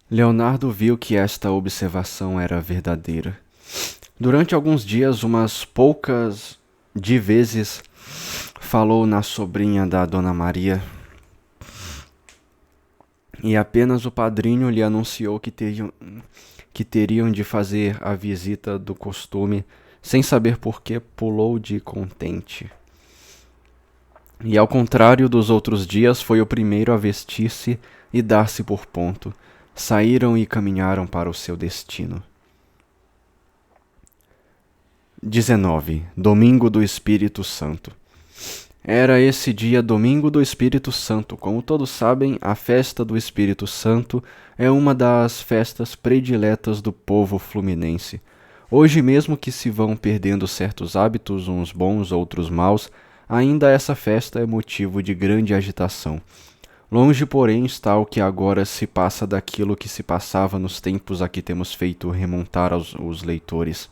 Leonardo viu que esta observação era verdadeira. Durante alguns dias, umas poucas de vezes, falou na sobrinha da Dona Maria, e apenas o padrinho lhe anunciou que teriam de fazer a visita do costume, sem saber por que pulou de contente. E ao contrário dos outros dias, foi o primeiro a vestir-se e dar-se por ponto. Saíram e caminharam para o seu destino. 19. Domingo do Espírito Santo. Era esse dia domingo do Espírito Santo. Como todos sabem, a festa do Espírito Santo é uma das festas prediletas do povo fluminense. Hoje, mesmo que se vão perdendo certos hábitos, uns bons, outros maus, ainda essa festa é motivo de grande agitação. Longe, porém, está o que agora se passa daquilo que se passava nos tempos a que temos feito remontar os leitores.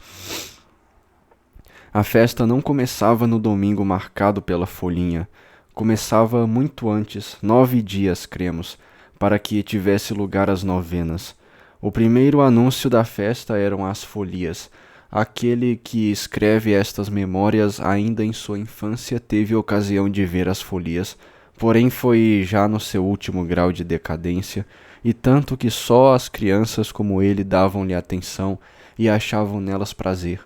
A festa não começava no domingo marcado pela folhinha. Começava muito antes, 9 dias, cremos, para que tivesse lugar as novenas. O primeiro anúncio da festa eram as folias. Aquele que escreve estas memórias ainda em sua infância teve ocasião de ver as folias, porém foi já no seu último grau de decadência, e tanto que só as crianças como ele davam-lhe atenção e achavam nelas prazer.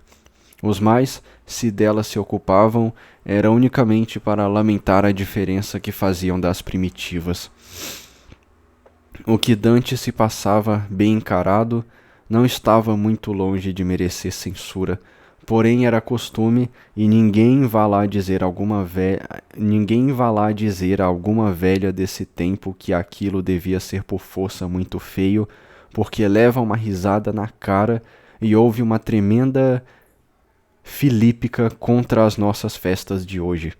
Os mais, se delas se ocupavam, era unicamente para lamentar a diferença que faziam das primitivas. O que dantes se passava, bem encarado, não estava muito longe de merecer censura, porém era costume, e ninguém vá lá dizer a alguma velha desse tempo que aquilo devia ser por força muito feio, porque leva uma risada na cara e houve uma tremenda filípica contra as nossas festas de hoje.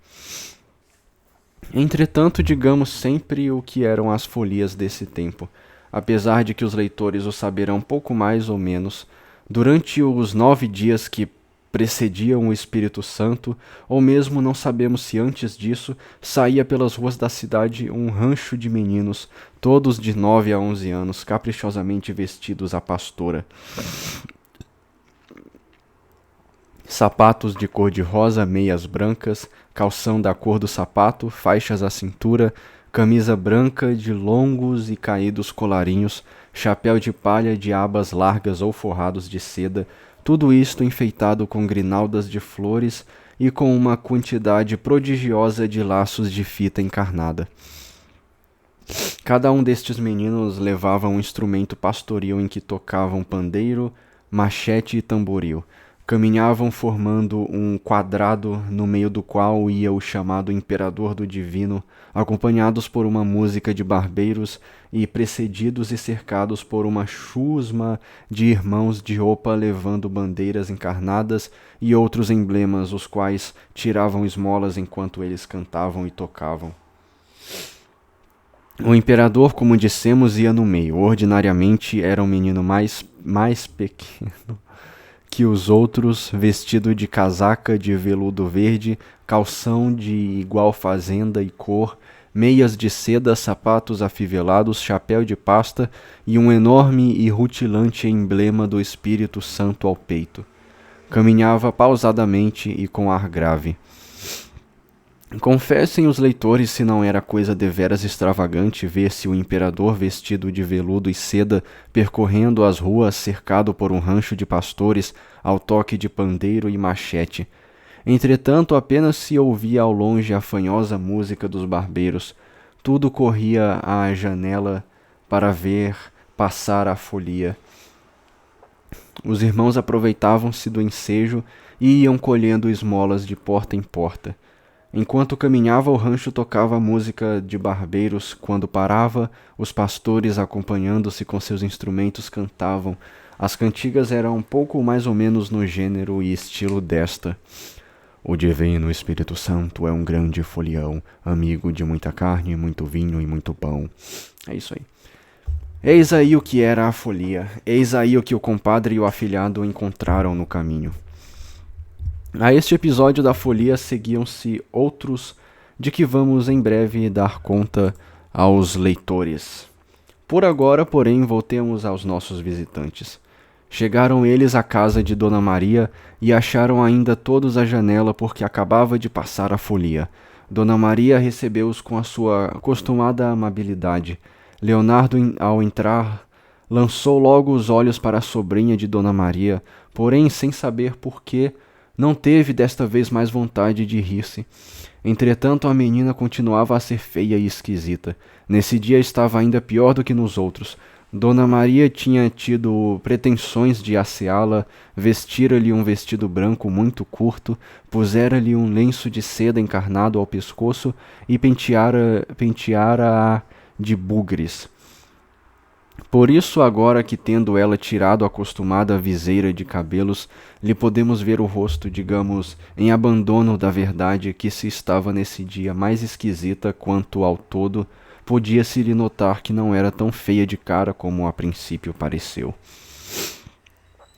Entretanto, digamos sempre o que eram as folias desse tempo, apesar de que os leitores o saberão pouco mais ou menos. Durante os 9 dias que precediam o Espírito Santo, ou mesmo não sabemos se antes disso, saía pelas ruas da cidade um rancho de meninos, todos de 9 a 11 anos, caprichosamente vestidos à pastora. Sapatos de cor de rosa, meias brancas, calção da cor do sapato, faixas à cintura, camisa branca de longos e caídos colarinhos, chapéu de palha de abas largas ou forrados de seda, tudo isto enfeitado com grinaldas de flores e com uma quantidade prodigiosa de laços de fita encarnada. Cada um destes meninos levava um instrumento pastoril em que tocavam pandeiro, machete e tamboril. Caminhavam formando um quadrado no meio do qual ia o chamado Imperador do Divino, acompanhados por uma música de barbeiros e precedidos e cercados por uma chusma de irmãos de roupa levando bandeiras encarnadas e outros emblemas, os quais tiravam esmolas enquanto eles cantavam e tocavam. O imperador, como dissemos, ia no meio. Ordinariamente era um menino mais pequeno que os outros, vestido de casaca de veludo verde, calção de igual fazenda e cor, meias de seda, sapatos afivelados, chapéu de pasta e um enorme e rutilante emblema do Espírito Santo ao peito. Caminhava pausadamente e com ar grave. Confessem os leitores se não era coisa deveras extravagante ver-se o imperador vestido de veludo e seda percorrendo as ruas cercado por um rancho de pastores ao toque de pandeiro e machete. Entretanto, apenas se ouvia ao longe a fanhosa música dos barbeiros. Tudo corria à janela para ver passar a folia. Os irmãos aproveitavam-se do ensejo e iam colhendo esmolas de porta em porta. Enquanto caminhava, o rancho tocava música de barbeiros. Quando parava, os pastores, acompanhando-se com seus instrumentos, cantavam. As cantigas eram um pouco mais ou menos no gênero e estilo desta: O Divino Espírito Santo é um grande folião, amigo de muita carne, muito vinho e muito pão. É isso aí. Eis aí o que era a folia. Eis aí o que o compadre e o afilhado encontraram no caminho. A este episódio da folia seguiam-se outros de que vamos em breve dar conta aos leitores. Por agora, porém, voltemos aos nossos visitantes. Chegaram eles à casa de Dona Maria e acharam ainda todos à janela porque acabava de passar a folia. Dona Maria recebeu-os com a sua acostumada amabilidade. Leonardo, ao entrar, lançou logo os olhos para a sobrinha de Dona Maria, porém, sem saber por quê, não teve desta vez mais vontade de rir-se. Entretanto, a menina continuava a ser feia e esquisita. Nesse dia estava ainda pior do que nos outros. Dona Maria tinha tido pretensões de asseá-la, vestira-lhe um vestido branco muito curto, pusera-lhe um lenço de seda encarnado ao pescoço e penteara-a de bugres. Por isso, agora que tendo ela tirado a acostumada viseira de cabelos, lhe podemos ver o rosto, digamos, em abandono da verdade que se estava nesse dia mais esquisita quanto ao todo, podia-se-lhe notar que não era tão feia de cara como a princípio pareceu.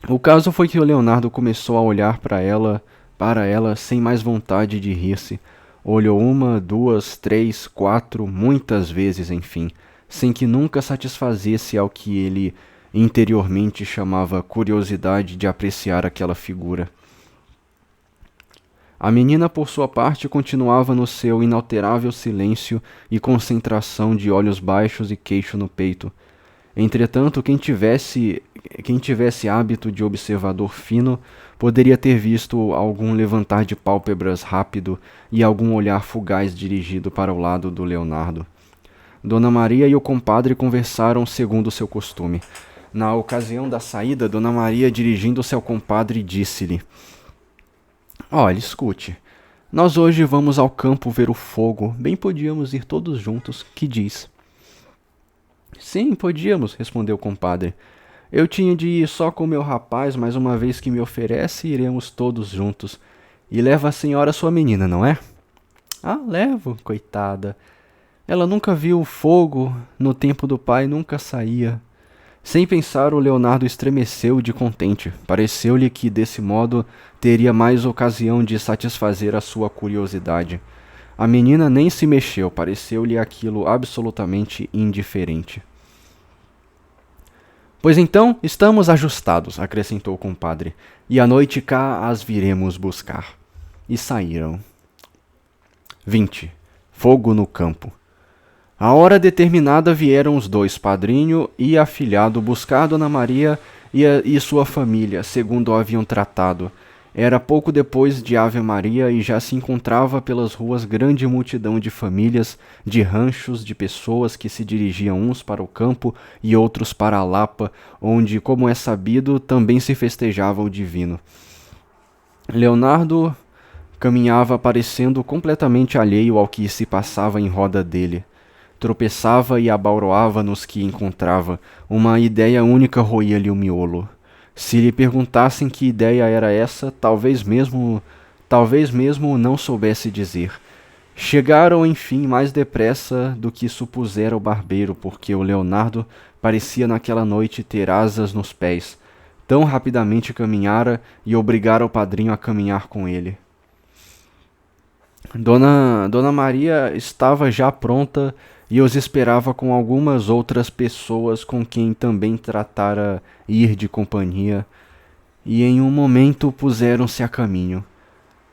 O caso foi que o Leonardo começou a olhar para ela sem mais vontade de rir-se. Olhou uma, duas, três, quatro, muitas vezes, enfim, sem que nunca satisfazesse ao que ele interiormente chamava curiosidade de apreciar aquela figura. A menina, por sua parte, continuava no seu inalterável silêncio e concentração de olhos baixos e queixo no peito. Entretanto, quem tivesse hábito de observador fino poderia ter visto algum levantar de pálpebras rápido e algum olhar fugaz dirigido para o lado do Leonardo. Dona Maria e o compadre conversaram segundo seu costume. Na ocasião da saída, Dona Maria, dirigindo-se ao compadre, disse-lhe: Olha, escute, nós hoje vamos ao campo ver o fogo, bem podíamos ir todos juntos, que diz? Sim, podíamos, respondeu o compadre. Eu tinha de ir só com meu rapaz, mas uma vez que me oferece, iremos todos juntos. E leva a senhora sua menina, não é? Ah, levo, coitada. Ela nunca viu o fogo, no tempo do pai nunca saía. Sem pensar, o Leonardo estremeceu de contente. Pareceu-lhe que, desse modo, teria mais ocasião de satisfazer a sua curiosidade. A menina nem se mexeu, pareceu-lhe aquilo absolutamente indiferente. Pois então, estamos ajustados, acrescentou o compadre, e à noite cá as viremos buscar. E saíram. 20. Fogo no campo. À hora determinada vieram os dois, padrinho e afilhado, buscar Dona Maria e sua família, segundo haviam tratado. Era pouco depois de Ave Maria e já se encontrava pelas ruas grande multidão de famílias, de ranchos, de pessoas que se dirigiam uns para o campo e outros para a Lapa, onde, como é sabido, também se festejava o divino. Leonardo caminhava parecendo completamente alheio ao que se passava em roda dele. Tropeçava e abauroava nos que encontrava. Uma ideia única roía-lhe o miolo. Se lhe perguntassem que ideia era essa, talvez mesmo não soubesse dizer. Chegaram, enfim, mais depressa do que supusera o barbeiro, porque o Leonardo parecia naquela noite ter asas nos pés. Tão rapidamente caminhara e obrigara o padrinho a caminhar com ele. Dona Maria estava já pronta e os esperava com algumas outras pessoas com quem também tratara ir de companhia, e em um momento puseram-se a caminho.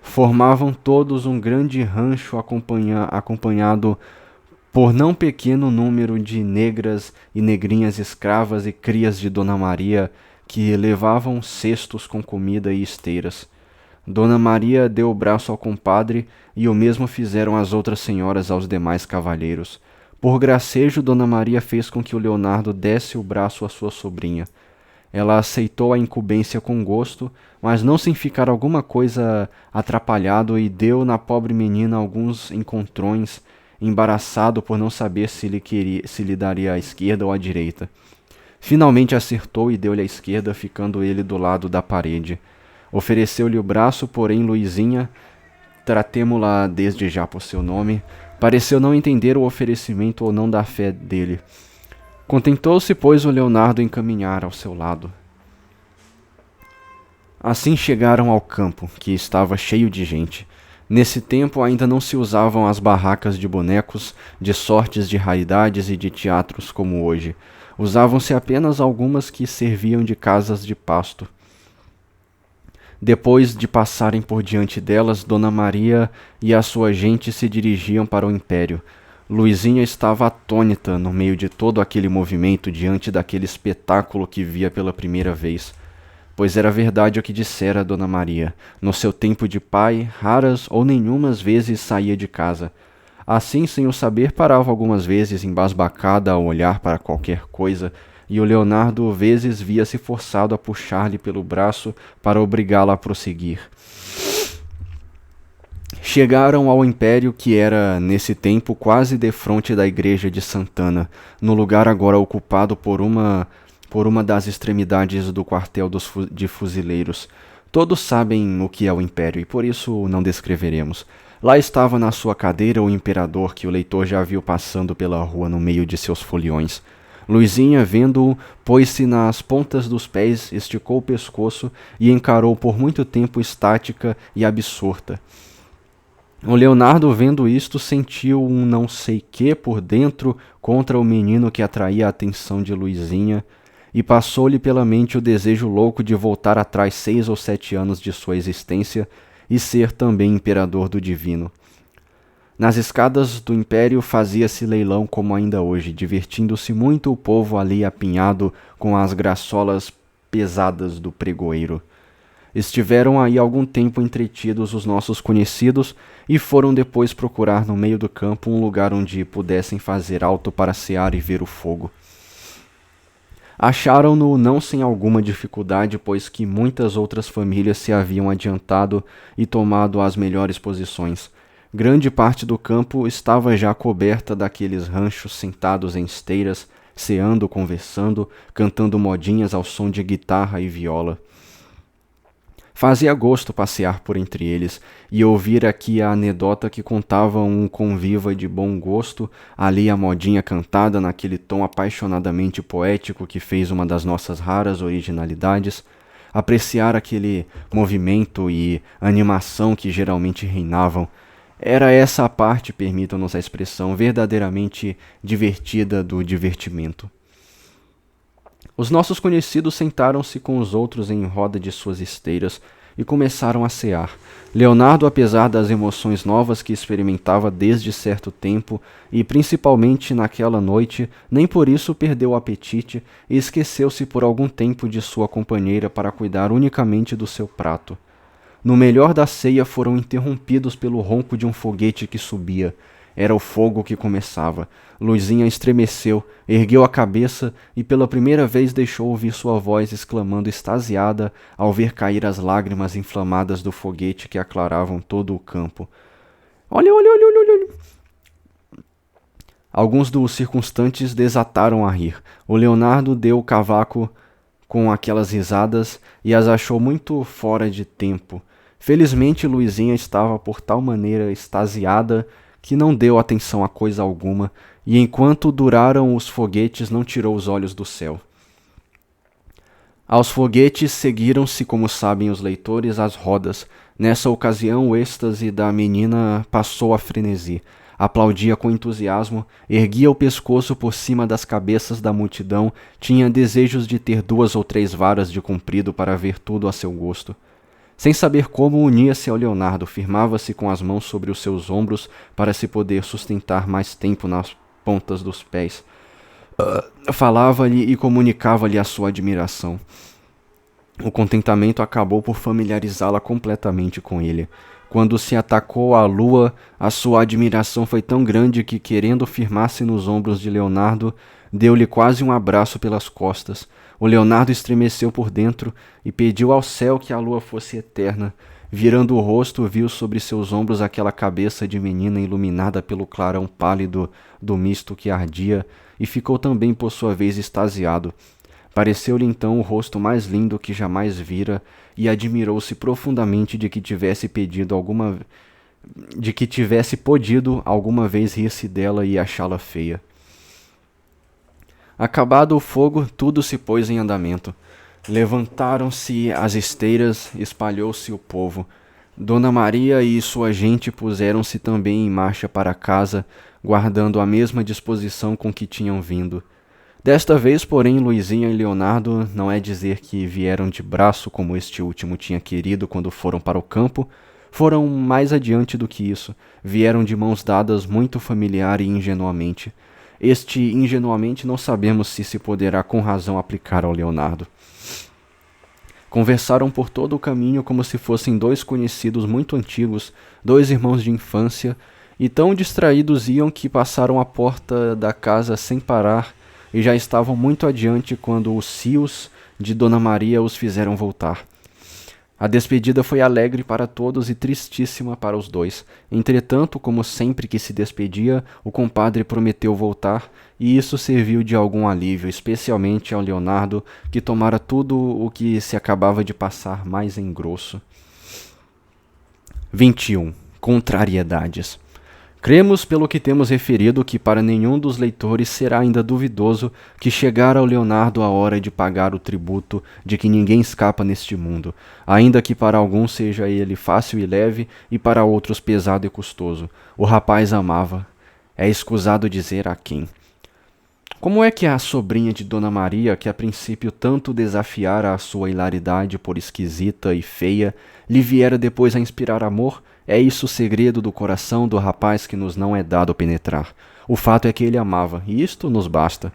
Formavam todos um grande rancho acompanhado por não pequeno número de negras e negrinhas escravas e crias de Dona Maria, que levavam cestos com comida e esteiras. Dona Maria deu o braço ao compadre e o mesmo fizeram as outras senhoras aos demais cavalheiros. Por gracejo, Dona Maria fez com que o Leonardo desse o braço à sua sobrinha. Ela aceitou a incumbência com gosto, mas não sem ficar alguma coisa atrapalhado e deu na pobre menina alguns encontrões, embaraçado por não saber se lhe daria à esquerda ou à direita. Finalmente acertou e deu-lhe à esquerda, ficando ele do lado da parede. Ofereceu-lhe o braço, porém Luizinha, tratemo-la desde já por seu nome, pareceu não entender o oferecimento ou não dar fé dele. Contentou-se, pois, o Leonardo em caminhar ao seu lado. Assim chegaram ao campo, que estava cheio de gente. Nesse tempo ainda não se usavam as barracas de bonecos, de sortes de raridades e de teatros como hoje. Usavam-se apenas algumas que serviam de casas de pasto. Depois de passarem por diante delas, Dona Maria e a sua gente se dirigiam para o império. Luizinha estava atônita no meio de todo aquele movimento diante daquele espetáculo que via pela primeira vez. Pois era verdade o que dissera Dona Maria. No seu tempo de pai, raras ou nenhumas vezes saía de casa. Assim, sem o saber, parava algumas vezes embasbacada a olhar para qualquer coisa, e o Leonardo vezes via-se forçado a puxar-lhe pelo braço para obrigá-la a prosseguir. Chegaram ao império que era, nesse tempo, quase defronte da igreja de Santana, no lugar agora ocupado por uma das extremidades do quartel de fuzileiros. Todos sabem o que é o império e por isso não descreveremos. Lá estava na sua cadeira o imperador que o leitor já viu passando pela rua no meio de seus foliões. Luizinha, vendo-o, pôs-se nas pontas dos pés, esticou o pescoço e encarou por muito tempo estática e absorta. O Leonardo, vendo isto, sentiu um não sei quê por dentro contra o menino que atraía a atenção de Luizinha, e passou-lhe pela mente o desejo louco de voltar atrás 6 ou 7 anos de sua existência e ser também imperador do divino. Nas escadas do império fazia-se leilão como ainda hoje, divertindo-se muito o povo ali apinhado com as graçolas pesadas do pregoeiro. Estiveram aí algum tempo entretidos os nossos conhecidos e foram depois procurar no meio do campo um lugar onde pudessem fazer alto para cear e ver o fogo. Acharam-no não sem alguma dificuldade, pois que muitas outras famílias se haviam adiantado e tomado as melhores posições. Grande parte do campo estava já coberta daqueles ranchos sentados em esteiras, ceando, conversando, cantando modinhas ao som de guitarra e viola. Fazia gosto passear por entre eles e ouvir aqui a anedota que contava um conviva de bom gosto, ali a modinha cantada naquele tom apaixonadamente poético que fez uma das nossas raras originalidades, apreciar aquele movimento e animação que geralmente reinavam. Era essa a parte, permitam-nos a expressão, verdadeiramente divertida do divertimento. Os nossos conhecidos sentaram-se com os outros em roda de suas esteiras e começaram a cear. Leonardo, apesar das emoções novas que experimentava desde certo tempo, e principalmente naquela noite, nem por isso perdeu o apetite e esqueceu-se por algum tempo de sua companheira para cuidar unicamente do seu prato. No melhor da ceia foram interrompidos pelo ronco de um foguete que subia. Era o fogo que começava. Luizinha estremeceu, ergueu a cabeça e pela primeira vez deixou ouvir sua voz exclamando extasiada ao ver cair as lágrimas inflamadas do foguete que aclaravam todo o campo. Olha, olha, olha, olha, olha. Alguns dos circunstantes desataram a rir. O Leonardo deu o cavaco com aquelas risadas e as achou muito fora de tempo. Felizmente, Luizinha estava por tal maneira extasiada que não deu atenção a coisa alguma, e enquanto duraram os foguetes não tirou os olhos do céu. Aos foguetes seguiram-se, como sabem os leitores, as rodas. Nessa ocasião, o êxtase da menina passou a frenesi. Aplaudia com entusiasmo, erguia o pescoço por cima das cabeças da multidão, tinha desejos de ter 2 ou 3 varas de comprido para ver tudo a seu gosto. Sem saber como, unia-se ao Leonardo, firmava-se com as mãos sobre os seus ombros para se poder sustentar mais tempo nas pontas dos pés. Falava-lhe e comunicava-lhe a sua admiração. O contentamento acabou por familiarizá-la completamente com ele. Quando se atacou à lua, a sua admiração foi tão grande que, querendo firmar-se nos ombros de Leonardo, deu-lhe quase um abraço pelas costas. O Leonardo estremeceu por dentro e pediu ao céu que a lua fosse eterna. Virando o rosto, viu sobre seus ombros aquela cabeça de menina iluminada pelo clarão pálido do misto que ardia, e ficou também por sua vez extasiado. Pareceu-lhe então o rosto mais lindo que jamais vira, e admirou-se profundamente de que tivesse podido alguma vez rir-se dela e achá-la feia. Acabado o fogo, tudo se pôs em andamento. Levantaram-se as esteiras, espalhou-se o povo. Dona Maria e sua gente puseram-se também em marcha para casa, guardando a mesma disposição com que tinham vindo. Desta vez, porém, Luizinha e Leonardo não é dizer que vieram de braço como este último tinha querido quando foram para o campo, foram mais adiante do que isso, vieram de mãos dadas muito familiar e ingenuamente. Este ingenuamente não sabemos se poderá com razão aplicar ao Leonardo. Conversaram por todo o caminho como se fossem dois conhecidos muito antigos, dois irmãos de infância, e tão distraídos iam que passaram a porta da casa sem parar e já estavam muito adiante quando os cios de Dona Maria os fizeram voltar. A despedida foi alegre para todos e tristíssima para os dois. Entretanto, como sempre que se despedia, o compadre prometeu voltar, e isso serviu de algum alívio, especialmente ao Leonardo, que tomara tudo o que se acabava de passar mais em grosso. 21. Contrariedades. Cremos, pelo que temos referido, que para nenhum dos leitores será ainda duvidoso que chegara ao Leonardo a hora de pagar o tributo de que ninguém escapa neste mundo, ainda que para alguns seja ele fácil e leve e para outros pesado e custoso. O rapaz amava. É escusado dizer a quem. Como é que a sobrinha de Dona Maria, que a princípio tanto desafiara a sua hilaridade por esquisita e feia, lhe viera depois a inspirar amor? É isso o segredo do coração do rapaz que nos não é dado penetrar. O fato é que ele amava, e isto nos basta.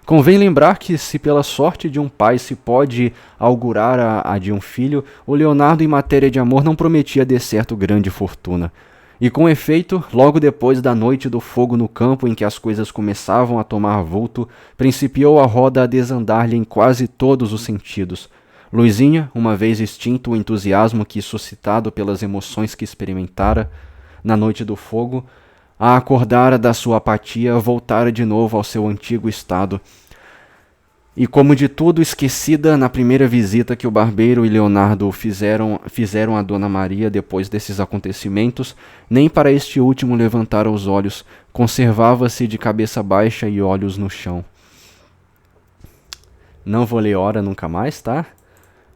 Convém lembrar que, se pela sorte de um pai se pode augurar a de um filho, o Leonardo, em matéria de amor, não prometia de certo grande fortuna. E com efeito, logo depois da noite do fogo no campo em que as coisas começavam a tomar vulto, principiou a roda a desandar-lhe em quase todos os sentidos. Luizinha, uma vez extinto o entusiasmo que, suscitado pelas emoções que experimentara na noite do fogo, a acordara da sua apatia, voltara de novo ao seu antigo estado. E como de tudo esquecida na primeira visita que o barbeiro e Leonardo fizeram a Dona Maria depois desses acontecimentos, nem para este último levantara os olhos, conservava-se de cabeça baixa e olhos no chão. Não vou ler hora nunca mais, tá?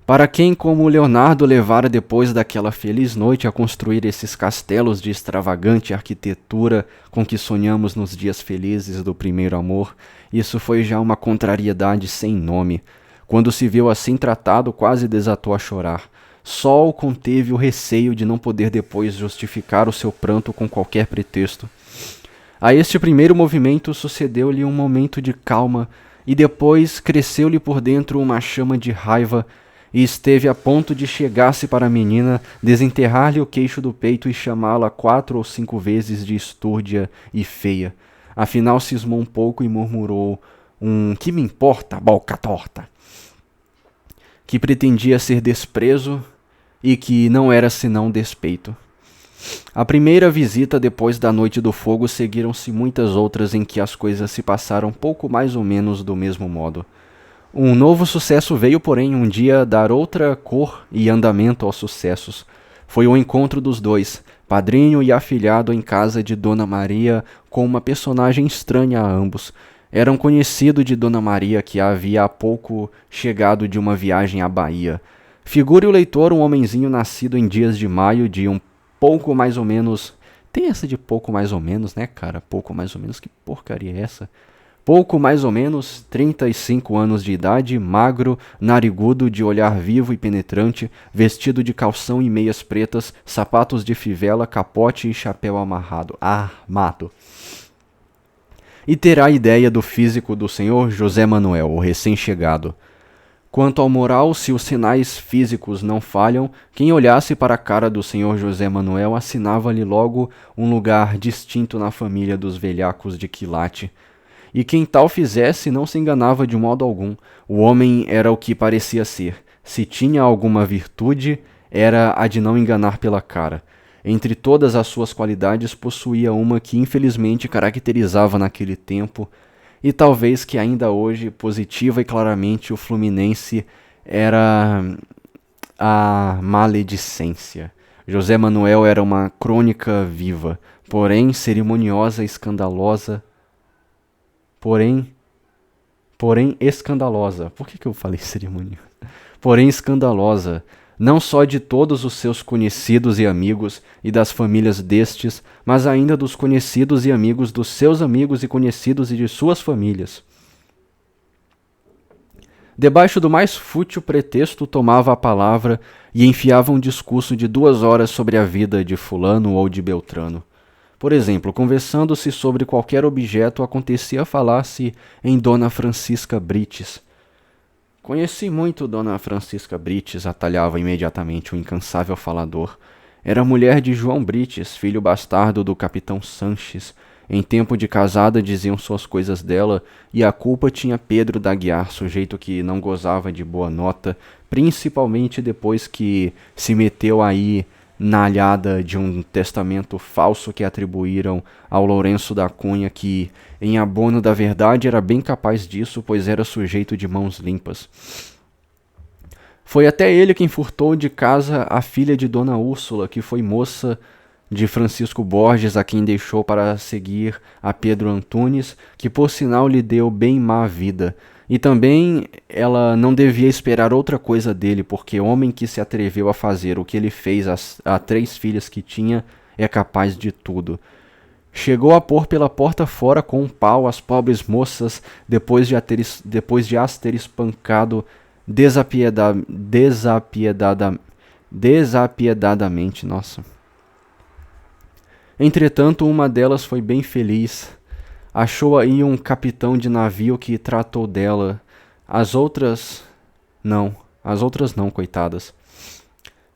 Para quem, como Leonardo, levara depois daquela feliz noite a construir esses castelos de extravagante arquitetura com que sonhamos nos dias felizes do primeiro amor, isso foi já uma contrariedade sem nome. Quando se viu assim tratado, quase desatou a chorar. Só o conteve o receio de não poder depois justificar o seu pranto com qualquer pretexto. A este primeiro movimento sucedeu-lhe um momento de calma, e depois cresceu-lhe por dentro uma chama de raiva, e esteve a ponto de chegar-se para a menina, desenterrar-lhe o queixo do peito e chamá-la 4 ou 5 vezes de estúrdia e feia. Afinal cismou um pouco e murmurou que me importa, boca torta, que pretendia ser desprezo e que não era senão despeito. A primeira visita depois da noite do fogo seguiram-se muitas outras em que as coisas se passaram pouco mais ou menos do mesmo modo. Um novo sucesso veio, porém, um dia dar outra cor e andamento aos sucessos. Foi o encontro dos dois, padrinho e afilhado, em casa de Dona Maria, com uma personagem estranha a ambos. Era um conhecido de Dona Maria que havia há pouco chegado de uma viagem à Bahia. Figure o leitor um homenzinho nascido em dias de maio de um pouco mais ou menos... Tem essa de pouco mais ou menos, né, cara? Pouco mais ou menos, que porcaria é essa? Pouco mais ou menos 35 anos de idade, magro, narigudo, de olhar vivo e penetrante, vestido de calção e meias pretas, sapatos de fivela, capote e chapéu amarrado. Armado. E terá ideia do físico do senhor José Manuel, o recém-chegado. Quanto ao moral, se os sinais físicos não falham, quem olhasse para a cara do senhor José Manuel assinava-lhe logo um lugar distinto na família dos velhacos de quilate. E quem tal fizesse não se enganava de modo algum. O homem era o que parecia ser. Se tinha alguma virtude, era a de não enganar pela cara. Entre todas as suas qualidades, possuía uma que infelizmente caracterizava naquele tempo, e talvez que ainda hoje, positiva e claramente, o fluminense, era a maledicência. José Manuel era uma crônica viva, porém cerimoniosa e escandalosa, porém escandalosa. Por que eu falei cerimônia? Porém escandalosa, não só de todos os seus conhecidos e amigos e das famílias destes, mas ainda dos conhecidos e amigos dos seus amigos e conhecidos e de suas famílias. Debaixo do mais fútil pretexto, tomava a palavra e enfiava um discurso de 2 horas sobre a vida de fulano ou de Beltrano. Por exemplo, conversando-se sobre qualquer objeto, acontecia falar-se em Dona Francisca Brites. Conheci muito Dona Francisca Brites, atalhava imediatamente o incansável falador. Era mulher de João Brites, filho bastardo do capitão Sanches. Em tempo de casada diziam suas coisas dela, e a culpa tinha Pedro da Aguiar, sujeito que não gozava de boa nota, principalmente depois que se meteu aí na alhada de um testamento falso que atribuíram ao Lourenço da Cunha, que, em abono da verdade, era bem capaz disso, pois era sujeito de mãos limpas. Foi até ele quem furtou de casa a filha de Dona Úrsula, que foi moça de Francisco Borges, a quem deixou para seguir a Pedro Antunes, que por sinal lhe deu bem má vida. E também ela não devia esperar outra coisa dele, porque homem que se atreveu a fazer o que ele fez a 3 filhas que tinha é capaz de tudo. Chegou a pôr pela porta fora com um pau as pobres moças, depois de as ter espancado desapiedadamente. Nossa. Entretanto, uma delas foi bem feliz. Achou aí um capitão de navio que tratou dela. As outras não, coitadas.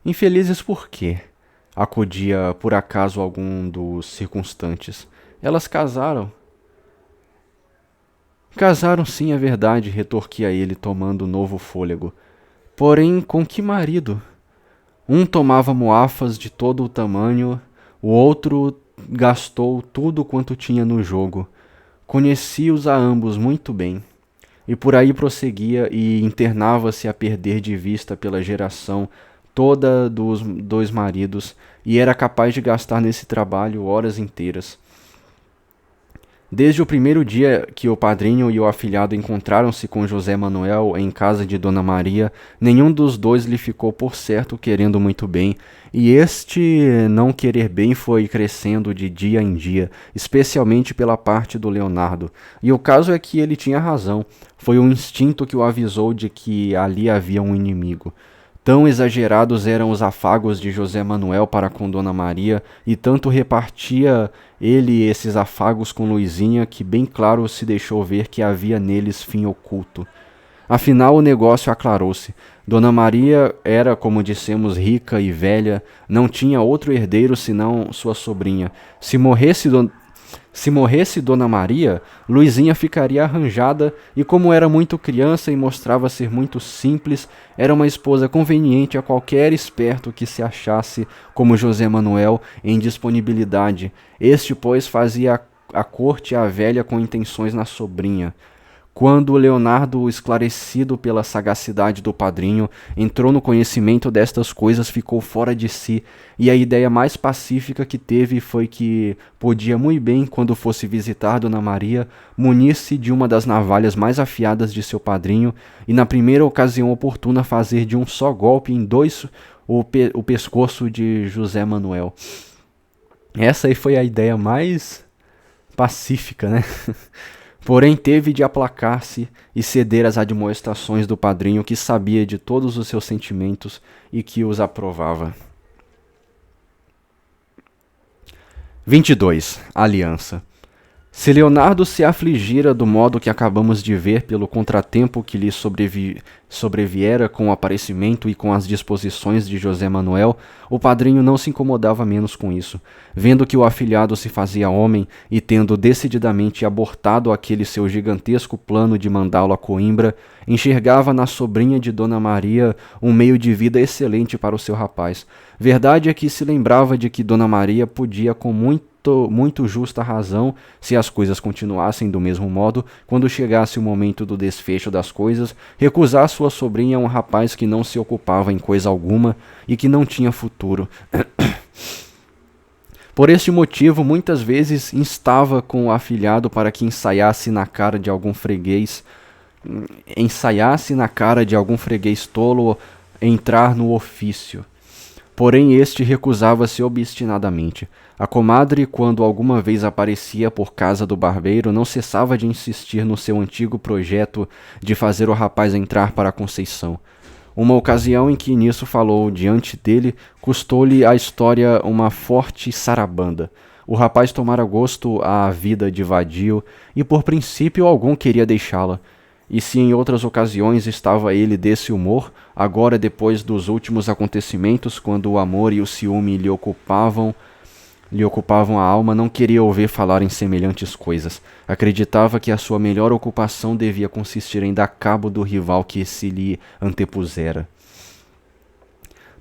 Infelizes por quê? Acudia por acaso algum dos circunstantes. Elas casaram. Casaram sim, é verdade, retorquia ele, tomando novo fôlego. Porém, com que marido? Um tomava moafas de todo o tamanho, o outro gastou tudo quanto tinha no jogo. Conhecia-os a ambos muito bem. E por aí prosseguia e internava-se a perder de vista pela geração toda dos 2 maridos, e era capaz de gastar nesse trabalho horas inteiras. Desde o primeiro dia que o padrinho e o afilhado encontraram-se com José Manuel em casa de Dona Maria, nenhum dos 2 lhe ficou por certo querendo muito bem, e este não querer bem foi crescendo de dia em dia, especialmente pela parte do Leonardo. E o caso é que ele tinha razão, foi um instinto que o avisou de que ali havia um inimigo. Tão exagerados eram os afagos de José Manuel para com Dona Maria, e tanto repartia ele esses afagos com Luizinha, que bem claro se deixou ver que havia neles fim oculto. Afinal, o negócio aclarou-se. Dona Maria era, como dissemos, rica e velha, não tinha outro herdeiro senão sua sobrinha. Se morresse Dona Maria, Luizinha ficaria arranjada, e como era muito criança e mostrava ser muito simples, era uma esposa conveniente a qualquer esperto que se achasse, como José Manuel, em disponibilidade. Este, pois, fazia a corte à velha com intenções na sobrinha. Quando Leonardo, esclarecido pela sagacidade do padrinho, entrou no conhecimento destas coisas, ficou fora de si, e a ideia mais pacífica que teve foi que podia muito bem, quando fosse visitar Dona Maria, munir-se de uma das navalhas mais afiadas de seu padrinho, e na primeira ocasião oportuna fazer de um só golpe em 2 o pescoço de José Manuel. Essa aí foi a ideia mais pacífica, né? Porém teve de aplacar-se e ceder às admoestações do padrinho, que sabia de todos os seus sentimentos e que os aprovava. 22. Aliança. Se Leonardo se afligira do modo que acabamos de ver pelo contratempo que lhe sobreviera com o aparecimento e com as disposições de José Manuel, o padrinho não se incomodava menos com isso. Vendo que o afilhado se fazia homem e tendo decididamente abortado aquele seu gigantesco plano de mandá-lo a Coimbra, enxergava na sobrinha de Dona Maria um meio de vida excelente para o seu rapaz. Verdade é que se lembrava de que Dona Maria podia, com muito justa razão, se as coisas continuassem do mesmo modo, quando chegasse o momento do desfecho das coisas, recusar sua sobrinha a um rapaz que não se ocupava em coisa alguma e que não tinha futuro. Por este motivo, muitas vezes instava com o afilhado para que ensaiasse na cara de algum freguês tolo entrar no ofício. Porém, este recusava-se obstinadamente. A comadre, quando alguma vez aparecia por casa do barbeiro, não cessava de insistir no seu antigo projeto de fazer o rapaz entrar para a Conceição. Uma ocasião em que nisso falou diante dele, custou-lhe a história uma forte sarabanda. O rapaz tomara gosto à vida de vadio e por princípio algum queria deixá-la. E se em outras ocasiões estava ele desse humor, agora depois dos últimos acontecimentos, quando o amor e o ciúme lhe ocupavam a alma, não queria ouvir falar em semelhantes coisas. Acreditava que a sua melhor ocupação devia consistir em dar cabo do rival que se lhe antepusera.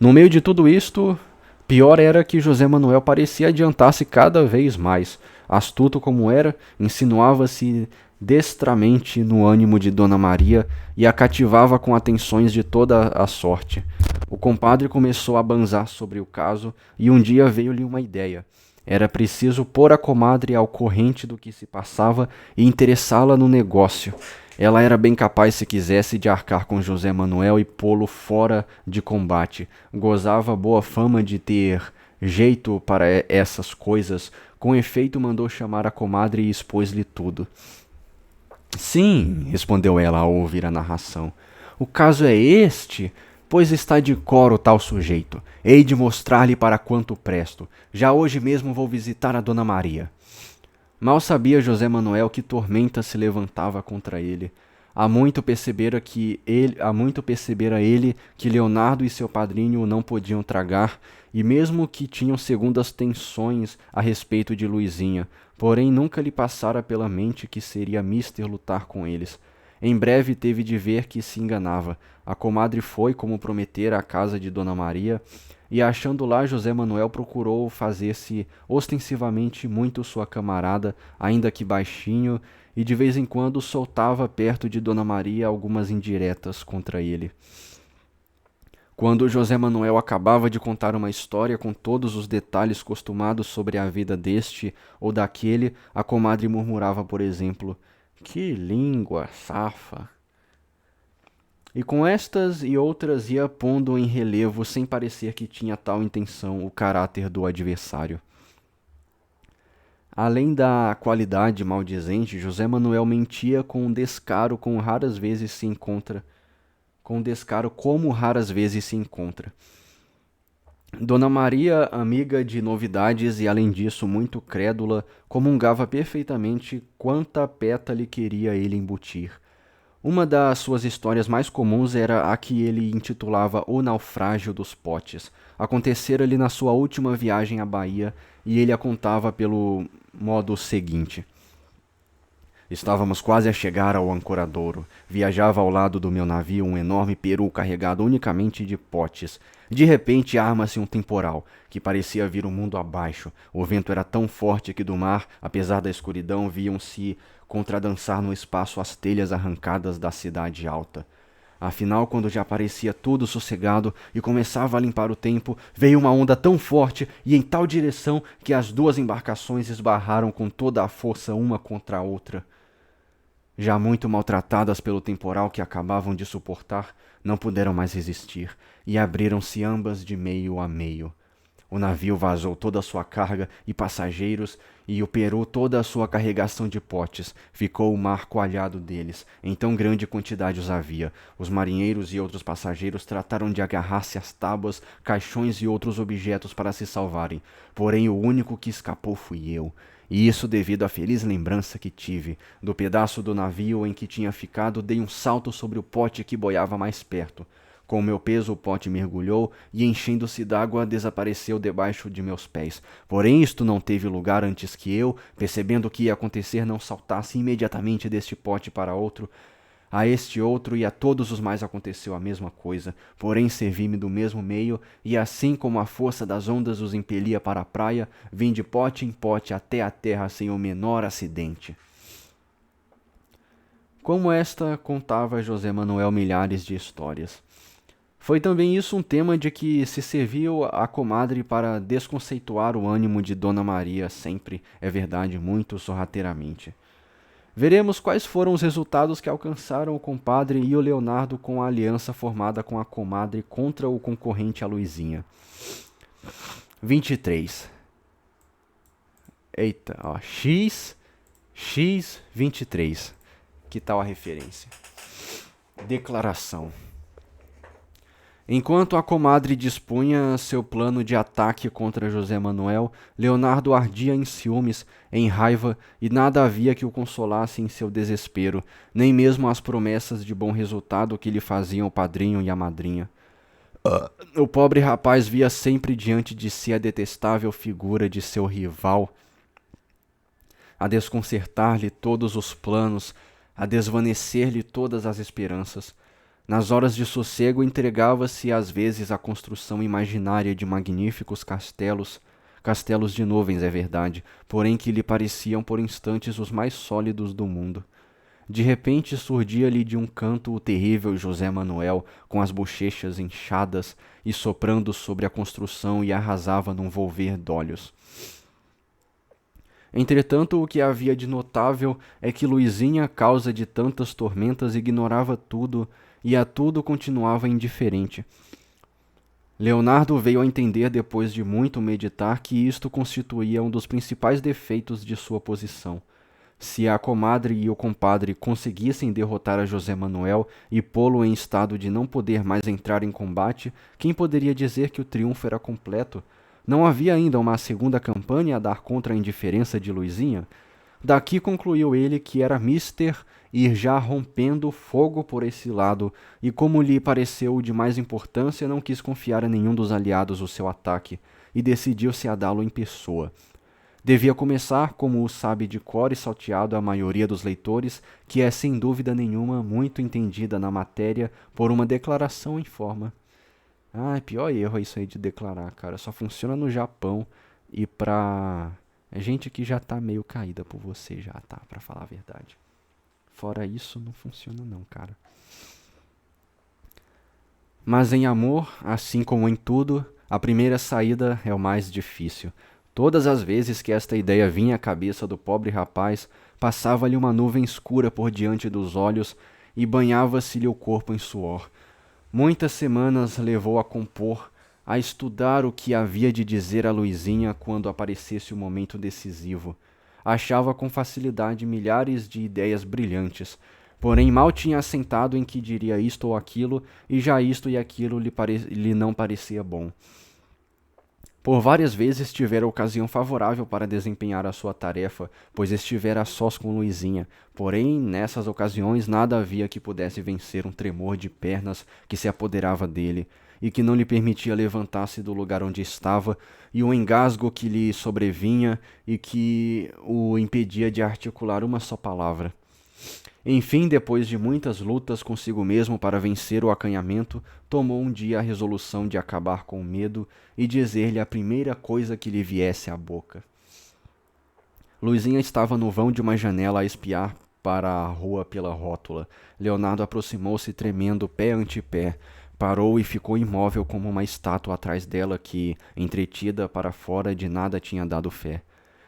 No meio de tudo isto, pior era que José Manuel parecia adiantar-se cada vez mais. Astuto como era, insinuava-se destramente no ânimo de Dona Maria e a cativava com atenções de toda a sorte. O compadre começou a banzar sobre o caso e um dia veio-lhe uma ideia. Era preciso pôr a comadre ao corrente do que se passava e interessá-la no negócio. Ela era bem capaz, se quisesse, de arcar com José Manuel e pô-lo fora de combate. Gozava boa fama de ter jeito para essas coisas. Com efeito, mandou chamar a comadre e expôs-lhe tudo. Sim, respondeu ela ao ouvir a narração. O caso é este, pois está de cor o tal sujeito. Hei de mostrar-lhe para quanto presto. Já hoje mesmo vou visitar a Dona Maria. Mal sabia José Manuel que tormenta se levantava contra ele. Há muito percebera ele que Leonardo e seu padrinho o não podiam tragar, e mesmo que tinham segundas tensões a respeito de Luizinha, porém nunca lhe passara pela mente que seria mister lutar com eles. Em breve teve de ver que se enganava. A comadre foi, como prometera, à casa de Dona Maria, e achando lá José Manuel procurou fazer-se ostensivamente muito sua camarada, ainda que baixinho, e de vez em quando soltava perto de Dona Maria algumas indiretas contra ele. Quando José Manuel acabava de contar uma história com todos os detalhes costumados sobre a vida deste ou daquele, a comadre murmurava, por exemplo, "Que língua safa!" E com estas e outras ia pondo em relevo, sem parecer que tinha tal intenção, o caráter do adversário. Além da qualidade maldizente, José Manuel mentia com um descaro como raras vezes se encontra. Dona Maria, amiga de novidades e além disso muito crédula, comungava perfeitamente quanta peta lhe queria ele embutir. Uma das suas histórias mais comuns era a que ele intitulava O Naufrágio dos Potes. Acontecera-lhe na sua última viagem à Bahia e ele a contava pelo modo seguinte. Estávamos quase a chegar ao Ancoradouro. Viajava ao lado do meu navio um enorme peru carregado unicamente de potes. De repente arma-se um temporal, que parecia vir o mundo abaixo. O vento era tão forte que do mar, apesar da escuridão, viam-se contradançar no espaço as telhas arrancadas da cidade alta. Afinal, quando já parecia tudo sossegado e começava a limpar o tempo, veio uma onda tão forte e em tal direção que as duas embarcações esbarraram com toda a força uma contra a outra. Já muito maltratadas pelo temporal que acabavam de suportar, não puderam mais resistir e abriram-se ambas de meio a meio. O navio vazou toda a sua carga e passageiros e o peru toda a sua carregação de potes. Ficou o mar coalhado deles, em tão grande quantidade os havia. Os marinheiros e outros passageiros trataram de agarrar-se às tábuas, caixões e outros objetos para se salvarem. Porém, o único que escapou fui eu. E isso devido à feliz lembrança que tive. Do pedaço do navio em que tinha ficado, dei um salto sobre o pote que boiava mais perto. Com o meu peso, o pote mergulhou e, enchendo-se d'água, desapareceu debaixo de meus pés. Porém, isto não teve lugar antes que eu, percebendo o que ia acontecer, não saltasse imediatamente deste pote para outro. A este outro e a todos os mais aconteceu a mesma coisa, porém servi-me do mesmo meio, e assim como a força das ondas os impelia para a praia, vim de pote em pote até a terra sem o menor acidente. Como esta, contava José Manuel milhares de histórias. Foi também isso um tema de que se serviu a comadre para desconceituar o ânimo de Dona Maria sempre, é verdade, muito sorrateiramente. Veremos quais foram os resultados que alcançaram o compadre e o Leonardo com a aliança formada com a comadre contra o concorrente a Luizinha. 23. Eita, ó, X 23. Que tal a referência? Declaração. Enquanto a comadre dispunha seu plano de ataque contra José Manuel, Leonardo ardia em ciúmes, em raiva, e nada havia que o consolasse em seu desespero, nem mesmo as promessas de bom resultado que lhe faziam o padrinho e a madrinha. O pobre rapaz via sempre diante de si a detestável figura de seu rival, a desconcertar-lhe todos os planos, a desvanecer-lhe todas as esperanças. Nas horas de sossego entregava-se às vezes à construção imaginária de magníficos castelos, castelos de nuvens, é verdade, porém que lhe pareciam por instantes os mais sólidos do mundo. De repente surgia-lhe de um canto o terrível José Manuel, com as bochechas inchadas e soprando sobre a construção e arrasava num volver d'olhos. Entretanto, o que havia de notável é que Luizinha, causa de tantas tormentas, ignorava tudo e a tudo continuava indiferente. Leonardo veio a entender, depois de muito meditar, que isto constituía um dos principais defeitos de sua posição. Se a comadre e o compadre conseguissem derrotar a José Manuel e pô-lo em estado de não poder mais entrar em combate, quem poderia dizer que o triunfo era completo? Não havia ainda uma segunda campanha a dar contra a indiferença de Luizinha? Daqui concluiu ele que era mister ir já rompendo fogo por esse lado, e como lhe pareceu de mais importância, não quis confiar a nenhum dos aliados o seu ataque, e decidiu-se a dá-lo em pessoa. Devia começar, como o sabe de cor e salteado a maioria dos leitores, que é sem dúvida nenhuma muito entendida na matéria, por uma declaração em forma. Ah, pior erro é isso aí de declarar, cara. Só funciona no Japão e pra gente que já tá meio caída por você já, tá? Pra falar a verdade. Fora isso, não funciona não, cara. Mas em amor, assim como em tudo, a primeira saída é o mais difícil. Todas as vezes que esta ideia vinha à cabeça do pobre rapaz, passava-lhe uma nuvem escura por diante dos olhos e banhava-se-lhe o corpo em suor. Muitas semanas levou a compor, a estudar o que havia de dizer a Luizinha quando aparecesse o momento decisivo. Achava com facilidade milhares de ideias brilhantes, porém mal tinha assentado em que diria isto ou aquilo, e já isto e aquilo lhe não parecia bom. Por várias vezes tivera ocasião favorável para desempenhar a sua tarefa, pois estivera a sós com Luizinha, porém nessas ocasiões nada havia que pudesse vencer um tremor de pernas que se apoderava dele, e que não lhe permitia levantar-se do lugar onde estava, e um engasgo que lhe sobrevinha e que o impedia de articular uma só palavra. Enfim, depois de muitas lutas consigo mesmo para vencer o acanhamento, tomou um dia a resolução de acabar com o medo e dizer-lhe a primeira coisa que lhe viesse à boca. Luizinha estava no vão de uma janela a espiar para a rua pela rótula. Leonardo aproximou-se tremendo pé ante pé, parou e ficou imóvel como uma estátua atrás dela que, entretida para fora, de nada tinha dado fé.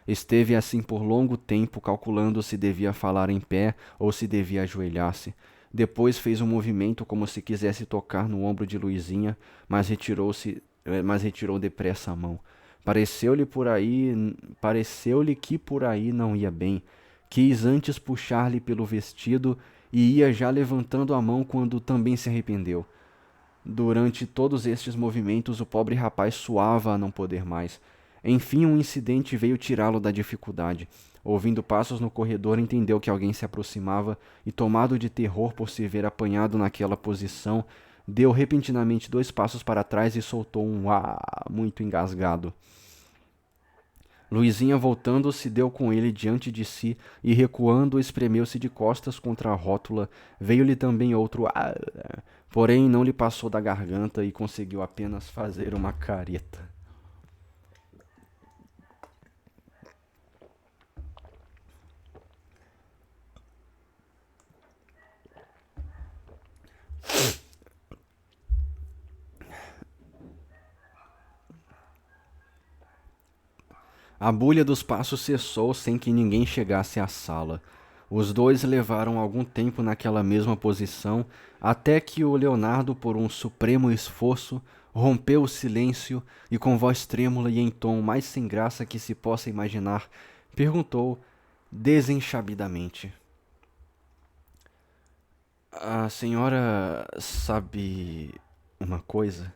Esteve assim por longo tempo, calculando se devia falar em pé ou se devia ajoelhar-se. Depois fez um movimento como se quisesse tocar no ombro de Luizinha, mas retirou depressa a mão. Pareceu-lhe que por aí não ia bem. Quis antes puxar-lhe pelo vestido e ia já levantando a mão quando também se arrependeu. Durante todos estes movimentos, o pobre rapaz suava a não poder mais. Enfim, um incidente veio tirá-lo da dificuldade. Ouvindo passos no corredor, entendeu que alguém se aproximava e, tomado de terror por se ver apanhado naquela posição, deu repentinamente 2 passos para trás e soltou um "ah" muito engasgado. Luizinha, voltando-se, deu com ele diante de si e, recuando, espremeu-se de costas contra a rótula. Veio-lhe também outro "ah", porém não lhe passou da garganta e conseguiu apenas fazer uma careta. A bulha dos passos cessou sem que ninguém chegasse à sala. Os dois levaram algum tempo naquela mesma posição, até que o Leonardo, por um supremo esforço, rompeu o silêncio e, com voz trêmula e em tom mais sem graça que se possa imaginar, perguntou desenxabidamente: "A senhora sabe uma coisa?"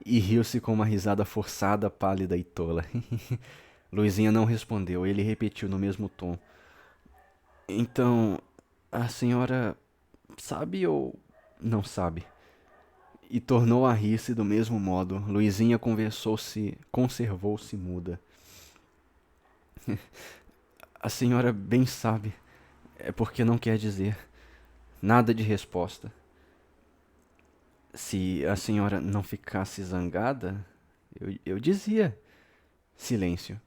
E riu-se com uma risada forçada, pálida e tola. Luizinha não respondeu. Ele repetiu no mesmo tom: "Então, a senhora sabe ou não sabe?" E tornou a rir-se do mesmo modo. Luizinha conservou-se muda. "A senhora bem sabe. É porque não quer dizer. Nada de resposta. Se a senhora não ficasse zangada, eu dizia." Silêncio.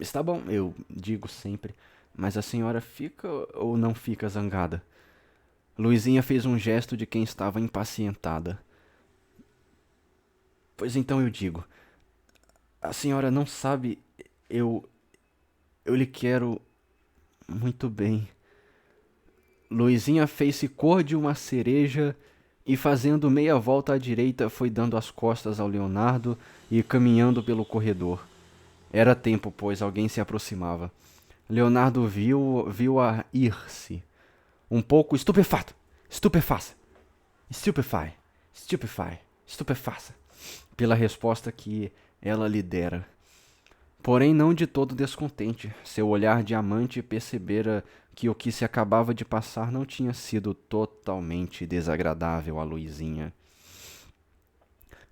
"Está bom, eu digo sempre. Mas a senhora fica ou não fica zangada?" Luizinha fez um gesto de quem estava impacientada. "Pois então eu digo. A senhora não sabe. Eu. Eu lhe quero muito bem." Luizinha fez-se cor de uma cereja e, fazendo meia volta à direita, foi dando as costas ao Leonardo e caminhando pelo corredor. Era tempo, pois alguém se aproximava. Leonardo viu-a ir-se, um pouco estupefato. Estupefaça. Stupefy. Stupefy. Estupefaça. Pela resposta que ela lhe dera. Porém, não de todo descontente. Seu olhar de amante percebera que o que se acabava de passar não tinha sido totalmente desagradável a Luizinha.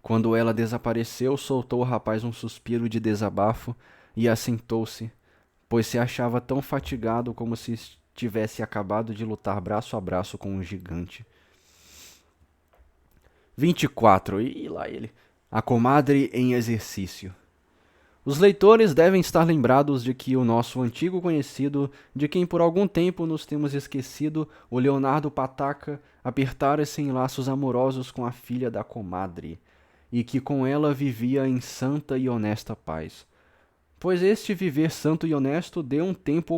Quando ela desapareceu, soltou o rapaz um suspiro de desabafo e assentou-se, pois se achava tão fatigado como se tivesse acabado de lutar braço a braço com um gigante. 24. E lá ele. A comadre em exercício. Os leitores devem estar lembrados de que o nosso antigo conhecido, de quem por algum tempo nos temos esquecido, o Leonardo Pataca, apertara-se em laços amorosos com a filha da comadre, e que com ela vivia em santa e honesta paz. Pois este viver santo e honesto deu em tempo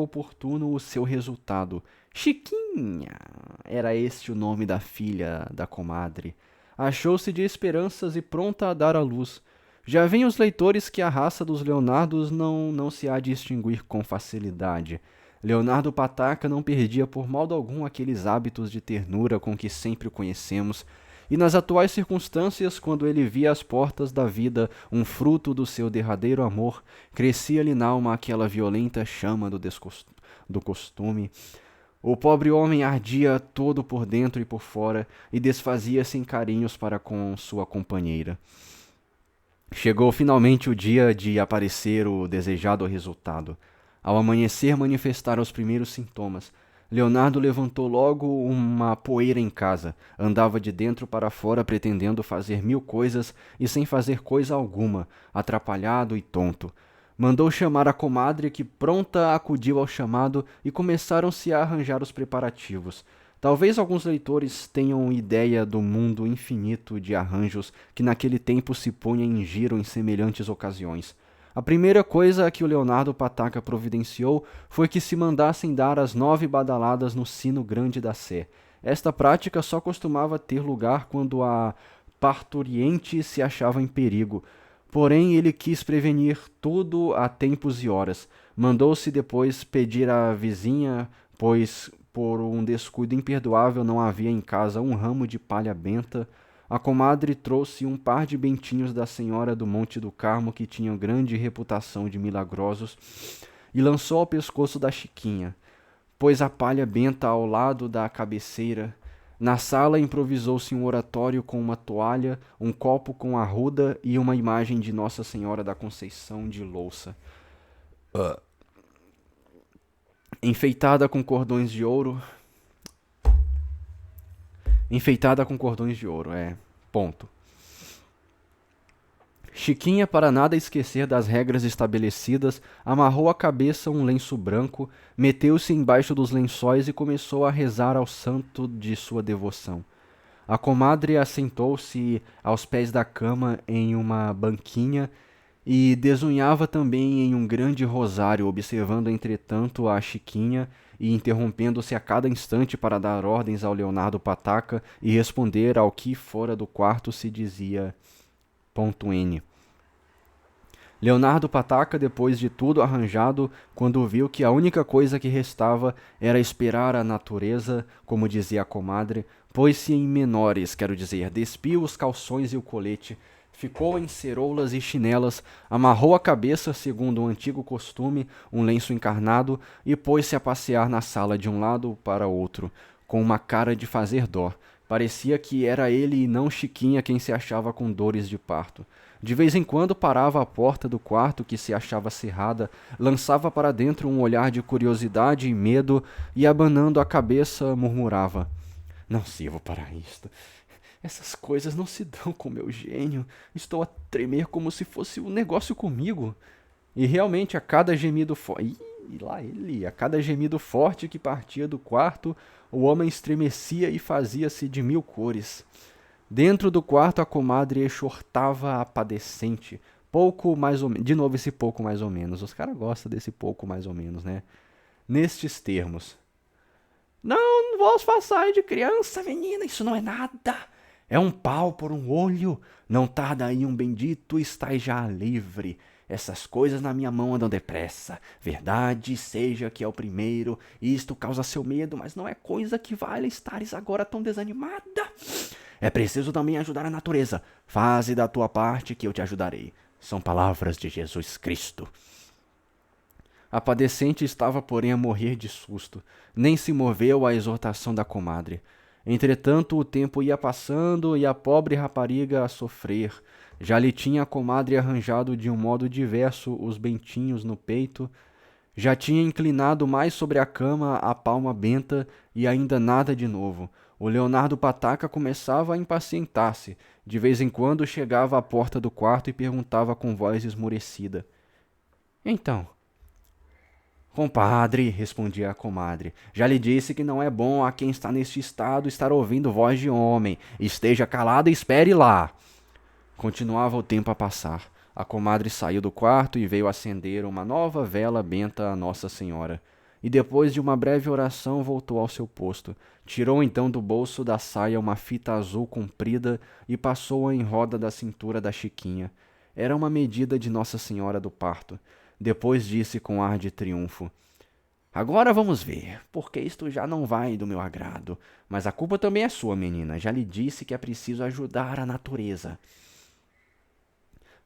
oportuno o seu resultado. Chiquinha, era este o nome da filha da comadre. Achou-se de esperanças e pronta a dar à luz. Já veem os leitores que a raça dos Leonardos não se há de extinguir com facilidade. Leonardo Pataca não perdia por modo algum aqueles hábitos de ternura com que sempre o conhecemos, e nas atuais circunstâncias, quando ele via às portas da vida um fruto do seu derradeiro amor, crescia-lhe n'alma aquela violenta chama do costume. O pobre homem ardia todo por dentro e por fora e desfazia-se em carinhos para com sua companheira. Chegou finalmente o dia de aparecer o desejado resultado. Ao amanhecer manifestaram os primeiros sintomas. Leonardo levantou logo uma poeira em casa. Andava de dentro para fora pretendendo fazer 1000 coisas e sem fazer coisa alguma, atrapalhado e tonto. Mandou chamar a comadre, que pronta acudiu ao chamado, e começaram-se a arranjar os preparativos. Talvez alguns leitores tenham ideia do mundo infinito de arranjos que naquele tempo se punha em giro em semelhantes ocasiões. A primeira coisa a que o Leonardo Pataca providenciou foi que se mandassem dar as 9 badaladas no sino grande da sé. Esta prática só costumava ter lugar quando a parturiente se achava em perigo. Porém, ele quis prevenir tudo a tempos e horas. Mandou-se depois pedir à vizinha, pois por um descuido imperdoável não havia em casa um ramo de palha benta. A comadre trouxe um par de bentinhos da senhora do Monte do Carmo, que tinham grande reputação de milagrosos, e lançou ao pescoço da Chiquinha. Pôs a palha benta ao lado da cabeceira. Na sala improvisou-se um oratório com uma toalha, um copo com arruda e uma imagem de Nossa Senhora da Conceição de louça, enfeitada com cordões de ouro. Enfeitada com cordões de ouro, ponto. Chiquinha, para nada esquecer das regras estabelecidas, amarrou à cabeça um lenço branco, meteu-se embaixo dos lençóis e começou a rezar ao santo de sua devoção. A comadre assentou-se aos pés da cama em uma banquinha e desunhava também em um grande rosário, observando entretanto a Chiquinha e interrompendo-se a cada instante para dar ordens ao Leonardo Pataca e responder ao que fora do quarto se dizia ponto N. Leonardo Pataca, depois de tudo arranjado, quando viu que a única coisa que restava era esperar a natureza, como dizia a comadre, pôs-se em menores, quero dizer, despiu os calções e o colete, ficou em ceroulas e chinelas, amarrou a cabeça, segundo o antigo costume, um lenço encarnado, e pôs-se a passear na sala de um lado para outro, com uma cara de fazer dó. Parecia que era ele e não Chiquinha quem se achava com dores de parto. De vez em quando parava à porta do quarto que se achava cerrada, lançava para dentro um olhar de curiosidade e medo e, abanando a cabeça, murmurava: Não sirvo para isto. Essas coisas não se dão com meu gênio. Estou a tremer como se fosse um negócio comigo. E realmente, a cada gemido forte. Lá ele! A cada gemido forte que partia do quarto, o homem estremecia e fazia-se de mil cores. Dentro do quarto, a comadre exortava a padecente. Pouco mais ou menos. De novo, esse pouco mais ou menos. Os caras gostam desse pouco mais ou menos, né? Nestes termos: Não vos façais de criança, menina, isso não é nada. É um pau por um olho. Não tarda aí um bendito, estais já livre. Essas coisas na minha mão andam depressa. Verdade seja que é o primeiro, isto causa seu medo, mas não é coisa que vale estares agora tão desanimada. É preciso também ajudar a natureza. Faze da tua parte que eu te ajudarei. São palavras de Jesus Cristo. A padecente estava, porém, a morrer de susto. Nem se moveu à exortação da comadre. Entretanto, o tempo ia passando e a pobre rapariga a sofrer. Já lhe tinha a comadre arranjado de um modo diverso os bentinhos no peito, já tinha inclinado mais sobre a cama a palma benta e ainda nada de novo. O Leonardo Pataca começava a impacientar-se. De vez em quando chegava à porta do quarto e perguntava com voz esmorecida: Então, compadre, respondia a comadre, já lhe disse que não é bom a quem está neste estado estar ouvindo voz de homem. Esteja calado e espere lá. Continuava o tempo a passar. A comadre saiu do quarto e veio acender uma nova vela benta a Nossa Senhora. E depois de uma breve oração voltou ao seu posto. Tirou então do bolso da saia uma fita azul comprida e passou-a em roda da cintura da Chiquinha. Era uma medida de Nossa Senhora do Parto. Depois disse com ar de triunfo: Agora vamos ver, porque isto já não vai do meu agrado. Mas a culpa também é sua, menina. Já lhe disse que é preciso ajudar a natureza.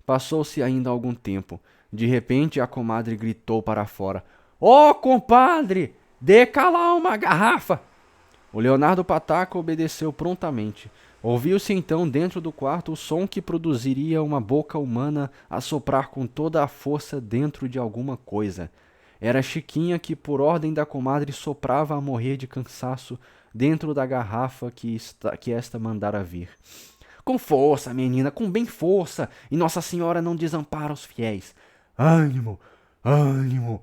Passou-se ainda algum tempo. De repente a comadre gritou para fora: Ó, compadre, dê cá uma garrafa! O Leonardo Pataca obedeceu prontamente. Ouviu-se então dentro do quarto o som que produziria uma boca humana a soprar com toda a força dentro de alguma coisa. Era Chiquinha que, por ordem da comadre, soprava a morrer de cansaço dentro da garrafa que esta mandara vir. Com força, menina, com bem força, e Nossa Senhora não desampara os fiéis. Ânimo, ânimo.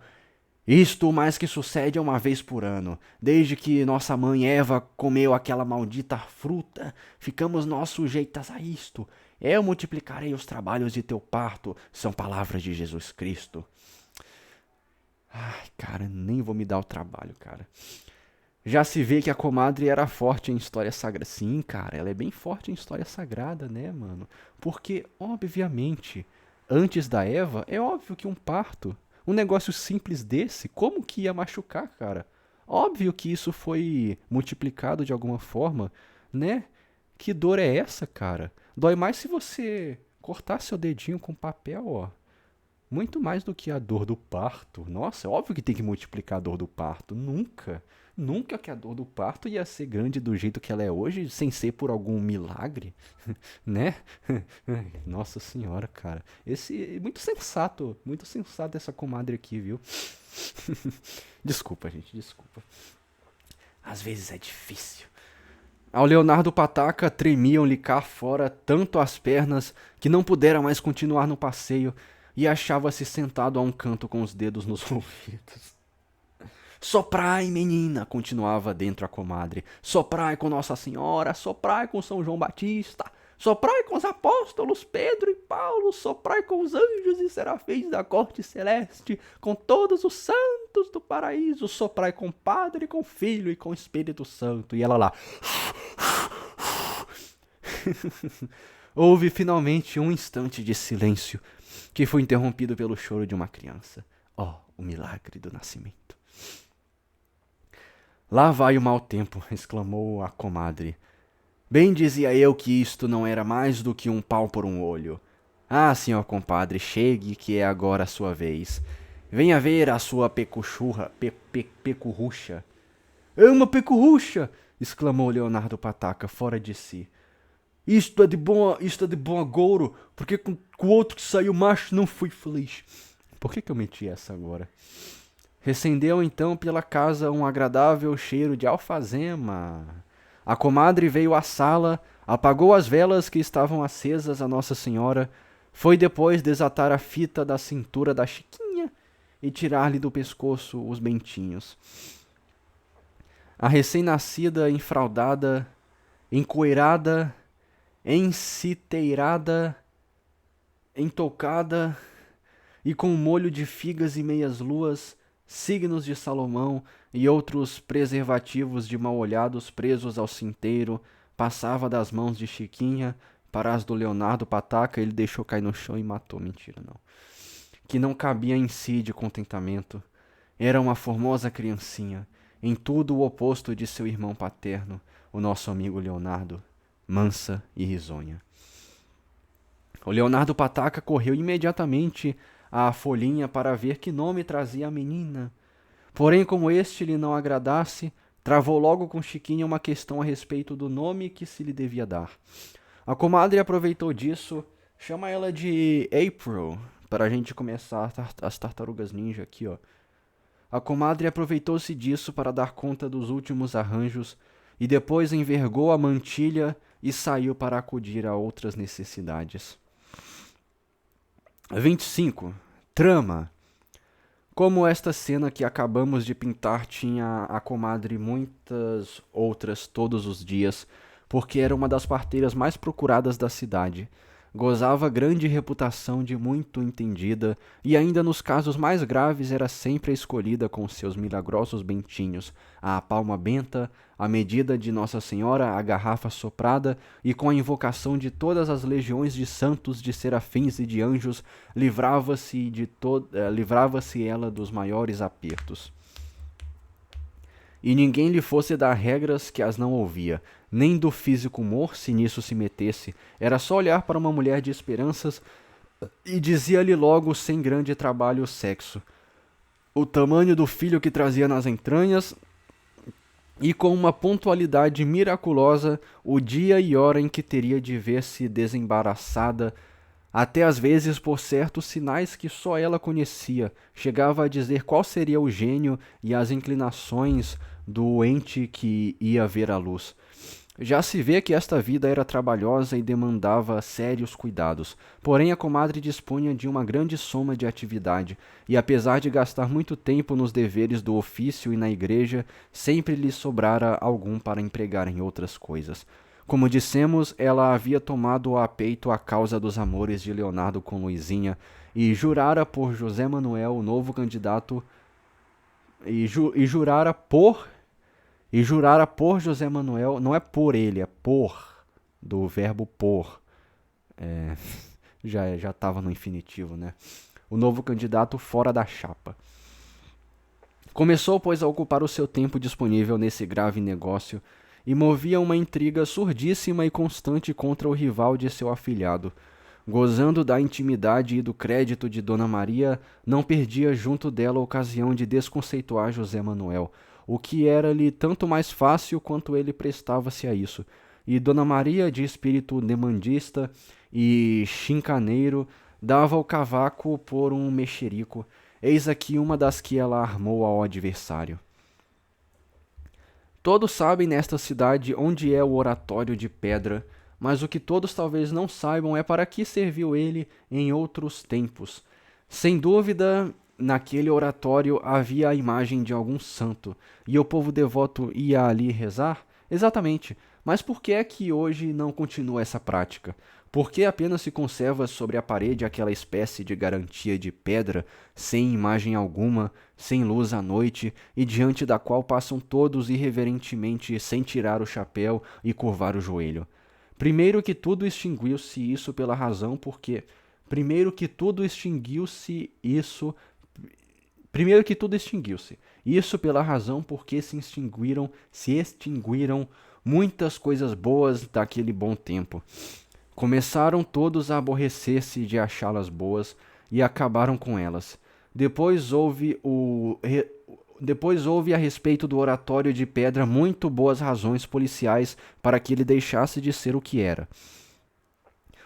Isto mais que sucede uma vez por ano. Desde que nossa mãe Eva comeu aquela maldita fruta, ficamos nós sujeitas a isto. Eu multiplicarei os trabalhos de teu parto, são palavras de Jesus Cristo. Ai, cara, nem vou me dar o trabalho, cara. Já se vê que a comadre era forte em história sagrada. Sim, cara, ela é bem forte em história sagrada, né, mano? Porque, obviamente, antes da Eva, é óbvio que um parto, um negócio simples desse, como que ia machucar, cara? Óbvio que isso foi multiplicado de alguma forma, né? Que dor é essa, cara? Dói mais se você cortar seu dedinho com papel, ó. Muito mais do que a dor do parto. Nossa, é óbvio que tem que multiplicar a dor do parto. Nunca. Nunca que a dor do parto ia ser grande do jeito que ela é hoje, sem ser por algum milagre, né? Nossa senhora, cara. Esse muito sensato essa comadre aqui, viu? Desculpa, gente, desculpa. Às vezes é difícil. Ao Leonardo Pataca tremiam-lhe cá fora tanto as pernas que não pudera mais continuar no passeio e achava-se sentado a um canto com os dedos nos ouvidos. Soprai, menina, continuava dentro a comadre. Soprai com Nossa Senhora, soprai com São João Batista. Soprai com os apóstolos Pedro e Paulo, soprai com os anjos e serafins da corte celeste, com todos os santos do paraíso, soprai com o Padre, com o Filho e com o Espírito Santo. E ela lá. Houve finalmente um instante de silêncio, que foi interrompido pelo choro de uma criança. Oh, o milagre do nascimento. Lá vai o mau tempo, exclamou a comadre. Bem dizia eu que isto não era mais do que um pau por um olho. Ah, senhor compadre, chegue que é agora a sua vez. Venha ver a sua pecurrucha. É uma pecurrucha! Exclamou Leonardo Pataca, fora de si. Isto é de bom agouro, porque com o outro que saiu macho não fui feliz. Por que eu meti essa agora? Recendeu então pela casa um agradável cheiro de alfazema. A comadre veio à sala, apagou as velas que estavam acesas a Nossa Senhora, foi depois desatar a fita da cintura da Chiquinha e tirar-lhe do pescoço os bentinhos. A recém-nascida, enfraldada, encoeirada, enciteirada, entoucada e com um molho de figas e meias-luas, signos de Salomão e outros preservativos de mal-olhados presos ao cinteiro, passava das mãos de Chiquinha para as do Leonardo Pataca. Ele deixou cair no chão e matou. Mentira, não. Que não cabia em si de contentamento. Era uma formosa criancinha, em tudo o oposto de seu irmão paterno, o nosso amigo Leonardo, mansa e risonha. O Leonardo Pataca correu imediatamente à folhinha para ver que nome trazia a menina. Porém, como este lhe não agradasse, travou logo com Chiquinha uma questão a respeito do nome que se lhe devia dar. A comadre aproveitou disso, chama ela de April, para a gente começar as tartarugas ninja aqui, ó. A comadre aproveitou-se disso para dar conta dos últimos arranjos e depois envergou a mantilha e saiu para acudir a outras necessidades. 25. Trama. Como esta cena que acabamos de pintar tinha a comadre muitas outras todos os dias, porque era uma das parteiras mais procuradas da cidade. Gozava grande reputação de muito entendida, e ainda nos casos mais graves era sempre a escolhida com seus milagrosos bentinhos, a palma benta, a medida de Nossa Senhora, a garrafa soprada, e com a invocação de todas as legiões de santos, de serafins e de anjos, livrava-se ela dos maiores apertos. E ninguém lhe fosse dar regras que as não ouvia, nem do físico humor, se nisso se metesse. Era só olhar para uma mulher de esperanças e dizia-lhe logo, sem grande trabalho, o sexo, o tamanho do filho que trazia nas entranhas, e com uma pontualidade miraculosa, o dia e hora em que teria de ver-se desembaraçada, até às vezes por certos sinais que só ela conhecia, chegava a dizer qual seria o gênio e as inclinações do ente que ia ver a luz. Já se vê que esta vida era trabalhosa e demandava sérios cuidados, porém a comadre dispunha de uma grande soma de atividade, e apesar de gastar muito tempo nos deveres do ofício e na igreja, sempre lhe sobrara algum para empregar em outras coisas. Como dissemos, ela havia tomado a peito a causa dos amores de Leonardo com Luizinha, e jurara por José Manuel, o novo candidato, e jurara por José Manuel, não é por ele, é por, do verbo por. Já estava no infinitivo, né? O novo candidato fora da chapa. Começou, pois, a ocupar o seu tempo disponível nesse grave negócio e movia uma intriga surdíssima e constante contra o rival de seu afilhado. Gozando da intimidade e do crédito de Dona Maria, não perdia junto dela a ocasião de desconceituar José Manuel, o que era-lhe tanto mais fácil quanto ele prestava-se a isso. E Dona Maria, de espírito demandista e chincaneiro, dava o cavaco por um mexerico. Eis aqui uma das que ela armou ao adversário. Todos sabem nesta cidade onde é o oratório de pedra, mas o que todos talvez não saibam é para que serviu ele em outros tempos. Sem dúvida, naquele oratório havia a imagem de algum santo, e o povo devoto ia ali rezar? Exatamente. Mas por que é que hoje não continua essa prática? Por que apenas se conserva sobre a parede aquela espécie de garantia de pedra, sem imagem alguma, sem luz à noite, e diante da qual passam todos irreverentemente sem tirar o chapéu e curvar o joelho? Primeiro que tudo extinguiu-se isso pela razão porque primeiro que tudo extinguiu-se isso Primeiro que tudo extinguiu-se. Isso pela razão porque se extinguiram muitas coisas boas daquele bom tempo. Começaram todos a aborrecer-se de achá-las boas e acabaram com elas. Depois houve o re- Depois houve a respeito do oratório de pedra muito boas razões policiais para que ele deixasse de ser o que era.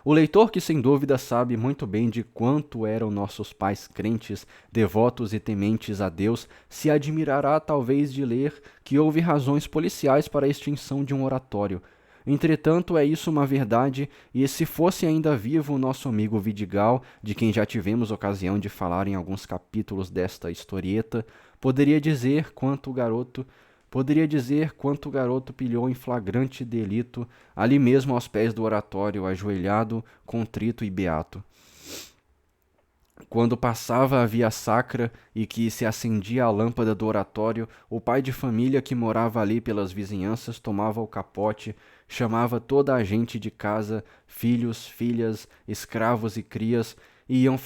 O leitor que sem dúvida sabe muito bem de quanto eram nossos pais crentes, devotos e tementes a Deus, se admirará talvez de ler que houve razões policiais para a extinção de um oratório. Entretanto, é isso uma verdade, e se fosse ainda vivo o nosso amigo Vidigal, de quem já tivemos ocasião de falar em alguns capítulos desta historieta, poderia dizer quanto o garoto pilhou em flagrante delito, ali mesmo aos pés do oratório, ajoelhado, contrito e beato. Quando passava a via sacra e que se acendia a lâmpada do oratório, o pai de família que morava ali pelas vizinhanças tomava o capote, chamava toda a gente de casa, filhos, filhas, escravos e crias, e iam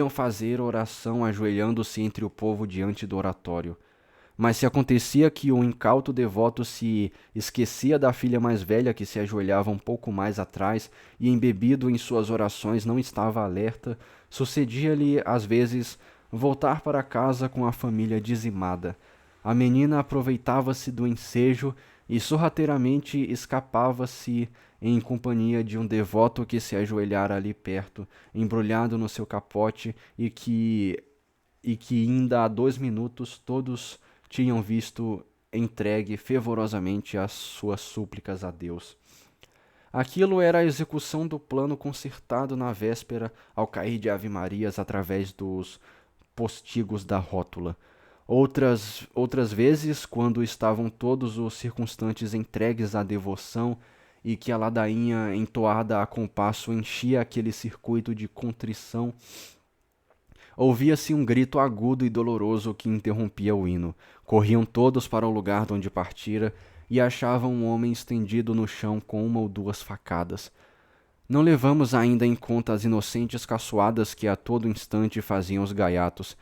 fazer oração ajoelhando-se entre o povo diante do oratório. Mas se acontecia que o incauto devoto se esquecia da filha mais velha que se ajoelhava um pouco mais atrás e, embebido em suas orações, não estava alerta, sucedia-lhe, às vezes, voltar para casa com a família dizimada. A menina aproveitava-se do ensejo e sorrateiramente escapava-se em companhia de um devoto que se ajoelhara ali perto, embrulhado no seu capote e que ainda há 2 minutos todos tinham visto entregue fervorosamente as suas súplicas a Deus. Aquilo era a execução do plano concertado na véspera ao cair de Ave-Marias através dos postigos da rótula. Outras vezes, quando estavam todos os circunstantes entregues à devoção e que a ladainha entoada a compasso enchia aquele circuito de contrição, ouvia-se um grito agudo e doloroso que interrompia o hino. Corriam todos para o lugar de onde partira e achavam um homem estendido no chão com 1 ou 2 facadas. Não levamos ainda em conta as inocentes caçoadas que a todo instante faziam os gaiatos.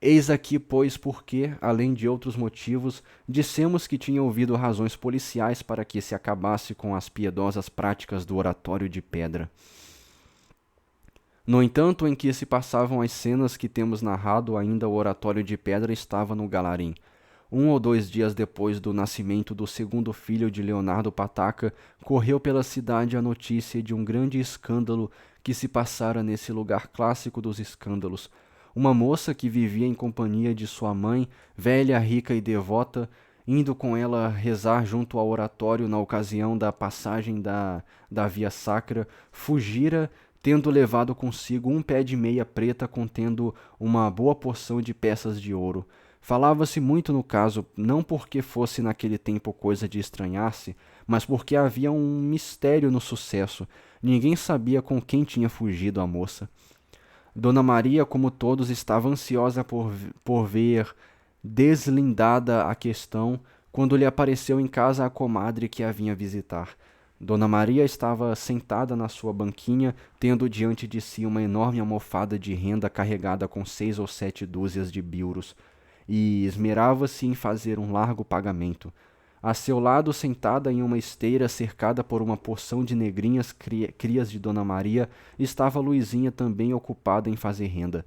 Eis aqui, pois, porque, além de outros motivos, dissemos que tinha ouvido razões policiais para que se acabasse com as piedosas práticas do oratório de pedra. No entanto, em que se passavam as cenas que temos narrado, ainda o oratório de pedra estava no Galarim. 1 ou 2 dias depois do nascimento do segundo filho de Leonardo Pataca, correu pela cidade a notícia de um grande escândalo que se passara nesse lugar clássico dos escândalos. Uma moça que vivia em companhia de sua mãe, velha, rica e devota, indo com ela rezar junto ao oratório na ocasião da passagem da Via Sacra, fugira, tendo levado consigo um pé de meia preta contendo uma boa porção de peças de ouro. Falava-se muito no caso, não porque fosse naquele tempo coisa de estranhar-se, mas porque havia um mistério no sucesso. Ninguém sabia com quem tinha fugido a moça. Dona Maria, como todos, estava ansiosa por ver deslindada a questão quando lhe apareceu em casa a comadre que a vinha visitar. Dona Maria estava sentada na sua banquinha, tendo diante de si uma enorme almofada de renda carregada com 6 ou 7 dúzias de bilros, e esmerava-se em fazer um largo pagamento. A seu lado, sentada em uma esteira cercada por uma porção de negrinhas crias de Dona Maria, estava Luizinha também ocupada em fazer renda.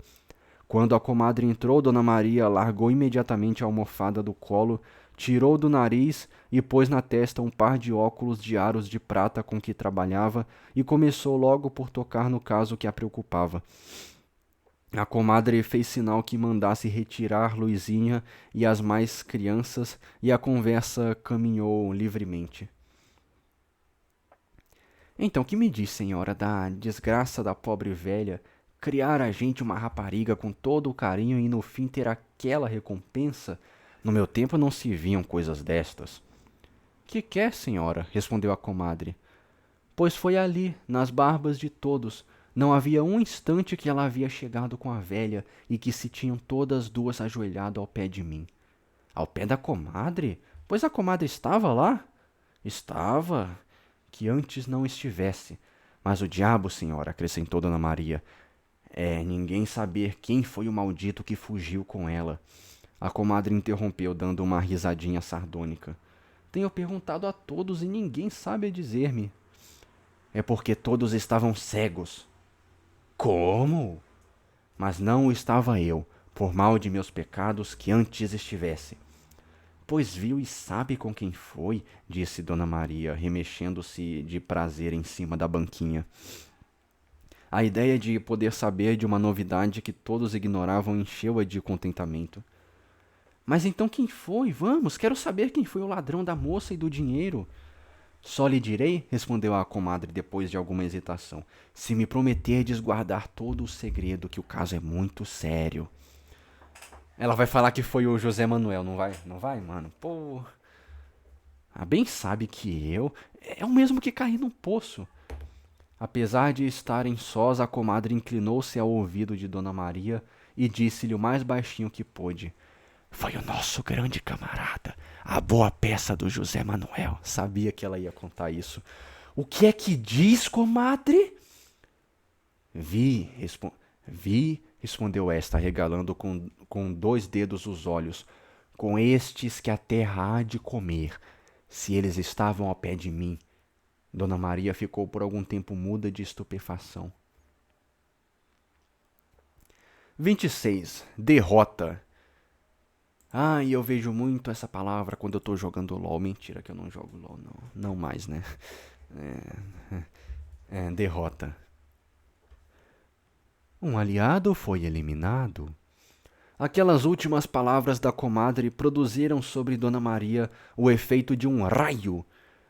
Quando a comadre entrou, Dona Maria largou imediatamente a almofada do colo, tirou do nariz e pôs na testa um par de óculos de aros de prata com que trabalhava e começou logo por tocar no caso que a preocupava. A comadre fez sinal que mandasse retirar Luizinha e as mais crianças, e a conversa caminhou livremente. Então, que me diz, senhora, da desgraça da pobre velha criar a gente uma rapariga com todo o carinho e no fim ter aquela recompensa? No meu tempo não se viam coisas destas. Que quer, senhora? Respondeu a comadre. Pois foi ali, nas barbas de todos. Não havia um instante que ela havia chegado com a velha e que se tinham todas duas ajoelhado ao pé de mim. Ao pé da comadre? Pois a comadre estava lá? Estava. Que antes não estivesse. Mas o diabo, senhora, acrescentou Dona Maria, é ninguém saber quem foi o maldito que fugiu com ela. A comadre interrompeu, dando uma risadinha sardônica. Tenho perguntado a todos e ninguém sabe dizer-me. É porque todos estavam cegos. Como? Mas não o estava eu, por mal de meus pecados que antes estivesse. Pois viu e sabe com quem foi, disse Dona Maria, remexendo-se de prazer em cima da banquinha. A ideia de poder saber de uma novidade que todos ignoravam encheu-a de contentamento. Mas então quem foi? Vamos, quero saber quem foi o ladrão da moça e do dinheiro. Só lhe direi, respondeu a comadre depois de alguma hesitação, se me prometerdes guardar todo o segredo, que o caso é muito sério. Ela vai falar que foi o José Manuel, não vai? Não vai, mano? Pô. Ah, bem sabe que eu. É o mesmo que cair num poço. Apesar de estarem sós, a comadre inclinou-se ao ouvido de Dona Maria e disse-lhe o mais baixinho que pôde. Foi o nosso grande camarada, a boa peça do José Manuel. Sabia que ela ia contar isso. O que é que diz, comadre? Vi, respondeu esta, regalando com 2 dedos os olhos. Com estes que a terra há de comer, se eles estavam ao pé de mim. Dona Maria ficou por algum tempo muda de estupefação. 26. Derrota. Ah, e eu vejo muito essa palavra quando eu tô jogando LOL. Mentira que eu não jogo LOL, não. Não mais, né? Derrota. Um aliado foi eliminado. Aquelas últimas palavras da comadre produziram sobre Dona Maria o efeito de um raio.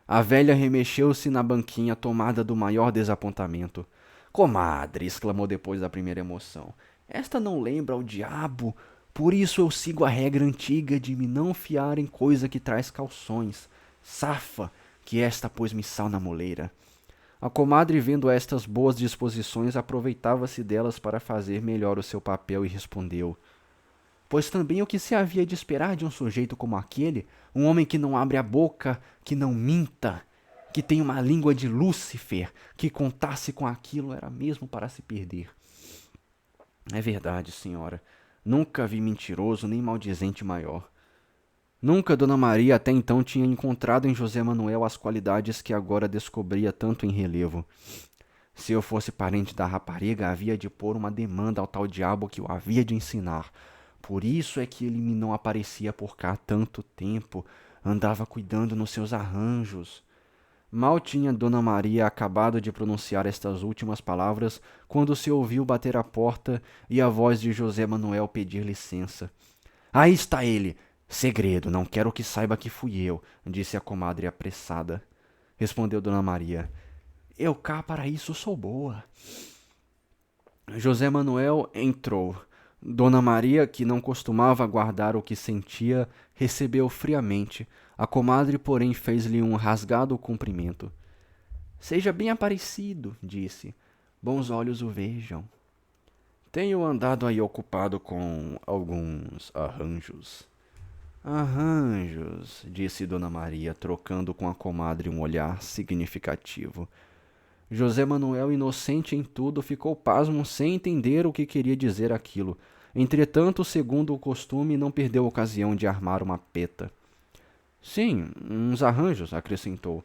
A velha remexeu-se na banquinha, tomada do maior desapontamento. Comadre, exclamou depois da primeira emoção, esta não lembra ao diabo? Por isso eu sigo a regra antiga de me não fiar em coisa que traz calções. Safa, que esta pôs-me sal na moleira. A comadre, vendo estas boas disposições, aproveitava-se delas para fazer melhor o seu papel e respondeu. Pois também o que se havia de esperar de um sujeito como aquele, um homem que não abre a boca, que não minta, que tem uma língua de Lúcifer, que contasse com aquilo era mesmo para se perder. É verdade, senhora. Nunca vi mentiroso nem maldizente maior. Nunca Dona Maria até então tinha encontrado em José Manuel as qualidades que agora descobria tanto em relevo. Se eu fosse parente da rapariga, havia de pôr uma demanda ao tal diabo que o havia de ensinar. Por isso é que ele me não aparecia por cá há tanto tempo, andava cuidando nos seus arranjos. Mal tinha Dona Maria acabado de pronunciar estas últimas palavras, quando se ouviu bater à porta e a voz de José Manuel pedir licença. Aí está ele! Segredo, não quero que saiba que fui eu, disse a comadre apressada. Respondeu Dona Maria. Eu cá para isso sou boa. José Manuel entrou. Dona Maria, que não costumava guardar o que sentia, recebeu friamente. A comadre, porém, fez-lhe um rasgado cumprimento. Seja bem aparecido, disse. Bons olhos o vejam. Tenho andado aí ocupado com alguns arranjos. Arranjos, disse Dona Maria, trocando com a comadre um olhar significativo. José Manuel, inocente em tudo, ficou pasmo sem entender o que queria dizer aquilo. Entretanto, segundo o costume, não perdeu a ocasião de armar uma peta. Sim, uns arranjos, acrescentou.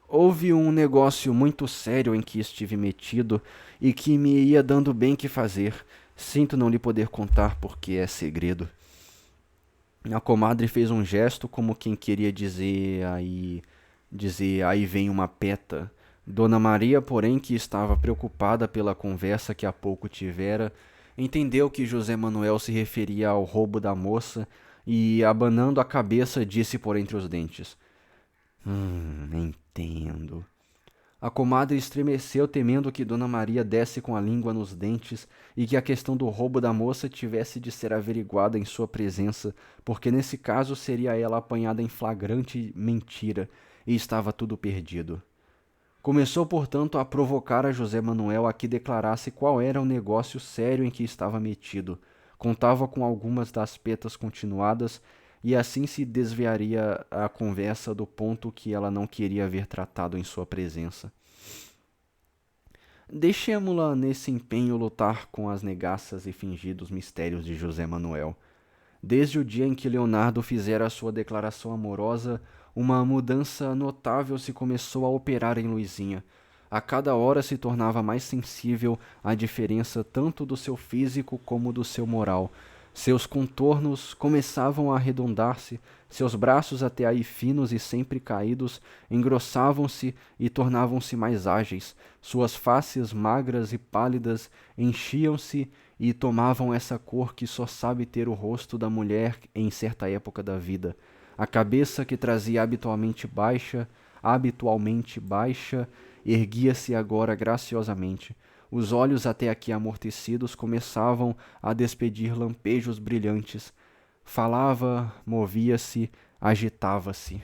Houve um negócio muito sério em que estive metido e que me ia dando bem que fazer. Sinto não lhe poder contar porque é segredo. A comadre fez um gesto como quem queria dizer aí vem uma peta. Dona Maria, porém, que estava preocupada pela conversa que há pouco tivera, entendeu que José Manuel se referia ao roubo da moça e, abanando a cabeça, disse por entre os dentes. Entendo. A comadre estremeceu, temendo que Dona Maria desse com a língua nos dentes e que a questão do roubo da moça tivesse de ser averiguada em sua presença, porque nesse caso seria ela apanhada em flagrante mentira e estava tudo perdido. Começou, portanto, a provocar a José Manuel a que declarasse qual era o negócio sério em que estava metido. Contava com algumas das petas continuadas e assim se desviaria a conversa do ponto que ela não queria ver tratado em sua presença. Deixemo-la nesse empenho lutar com as negaças e fingidos mistérios de José Manuel. Desde o dia em que Leonardo fizera sua declaração amorosa, uma mudança notável se começou a operar em Luizinha. A cada hora se tornava mais sensível à diferença tanto do seu físico como do seu moral. Seus contornos começavam a arredondar-se, seus braços até aí finos e sempre caídos engrossavam-se e tornavam-se mais ágeis, suas faces magras e pálidas enchiam-se e tomavam essa cor que só sabe ter o rosto da mulher em certa época da vida. A cabeça, que trazia habitualmente baixa, erguia-se agora graciosamente. Os olhos, até aqui amortecidos, começavam a despedir lampejos brilhantes. Falava, movia-se, agitava-se.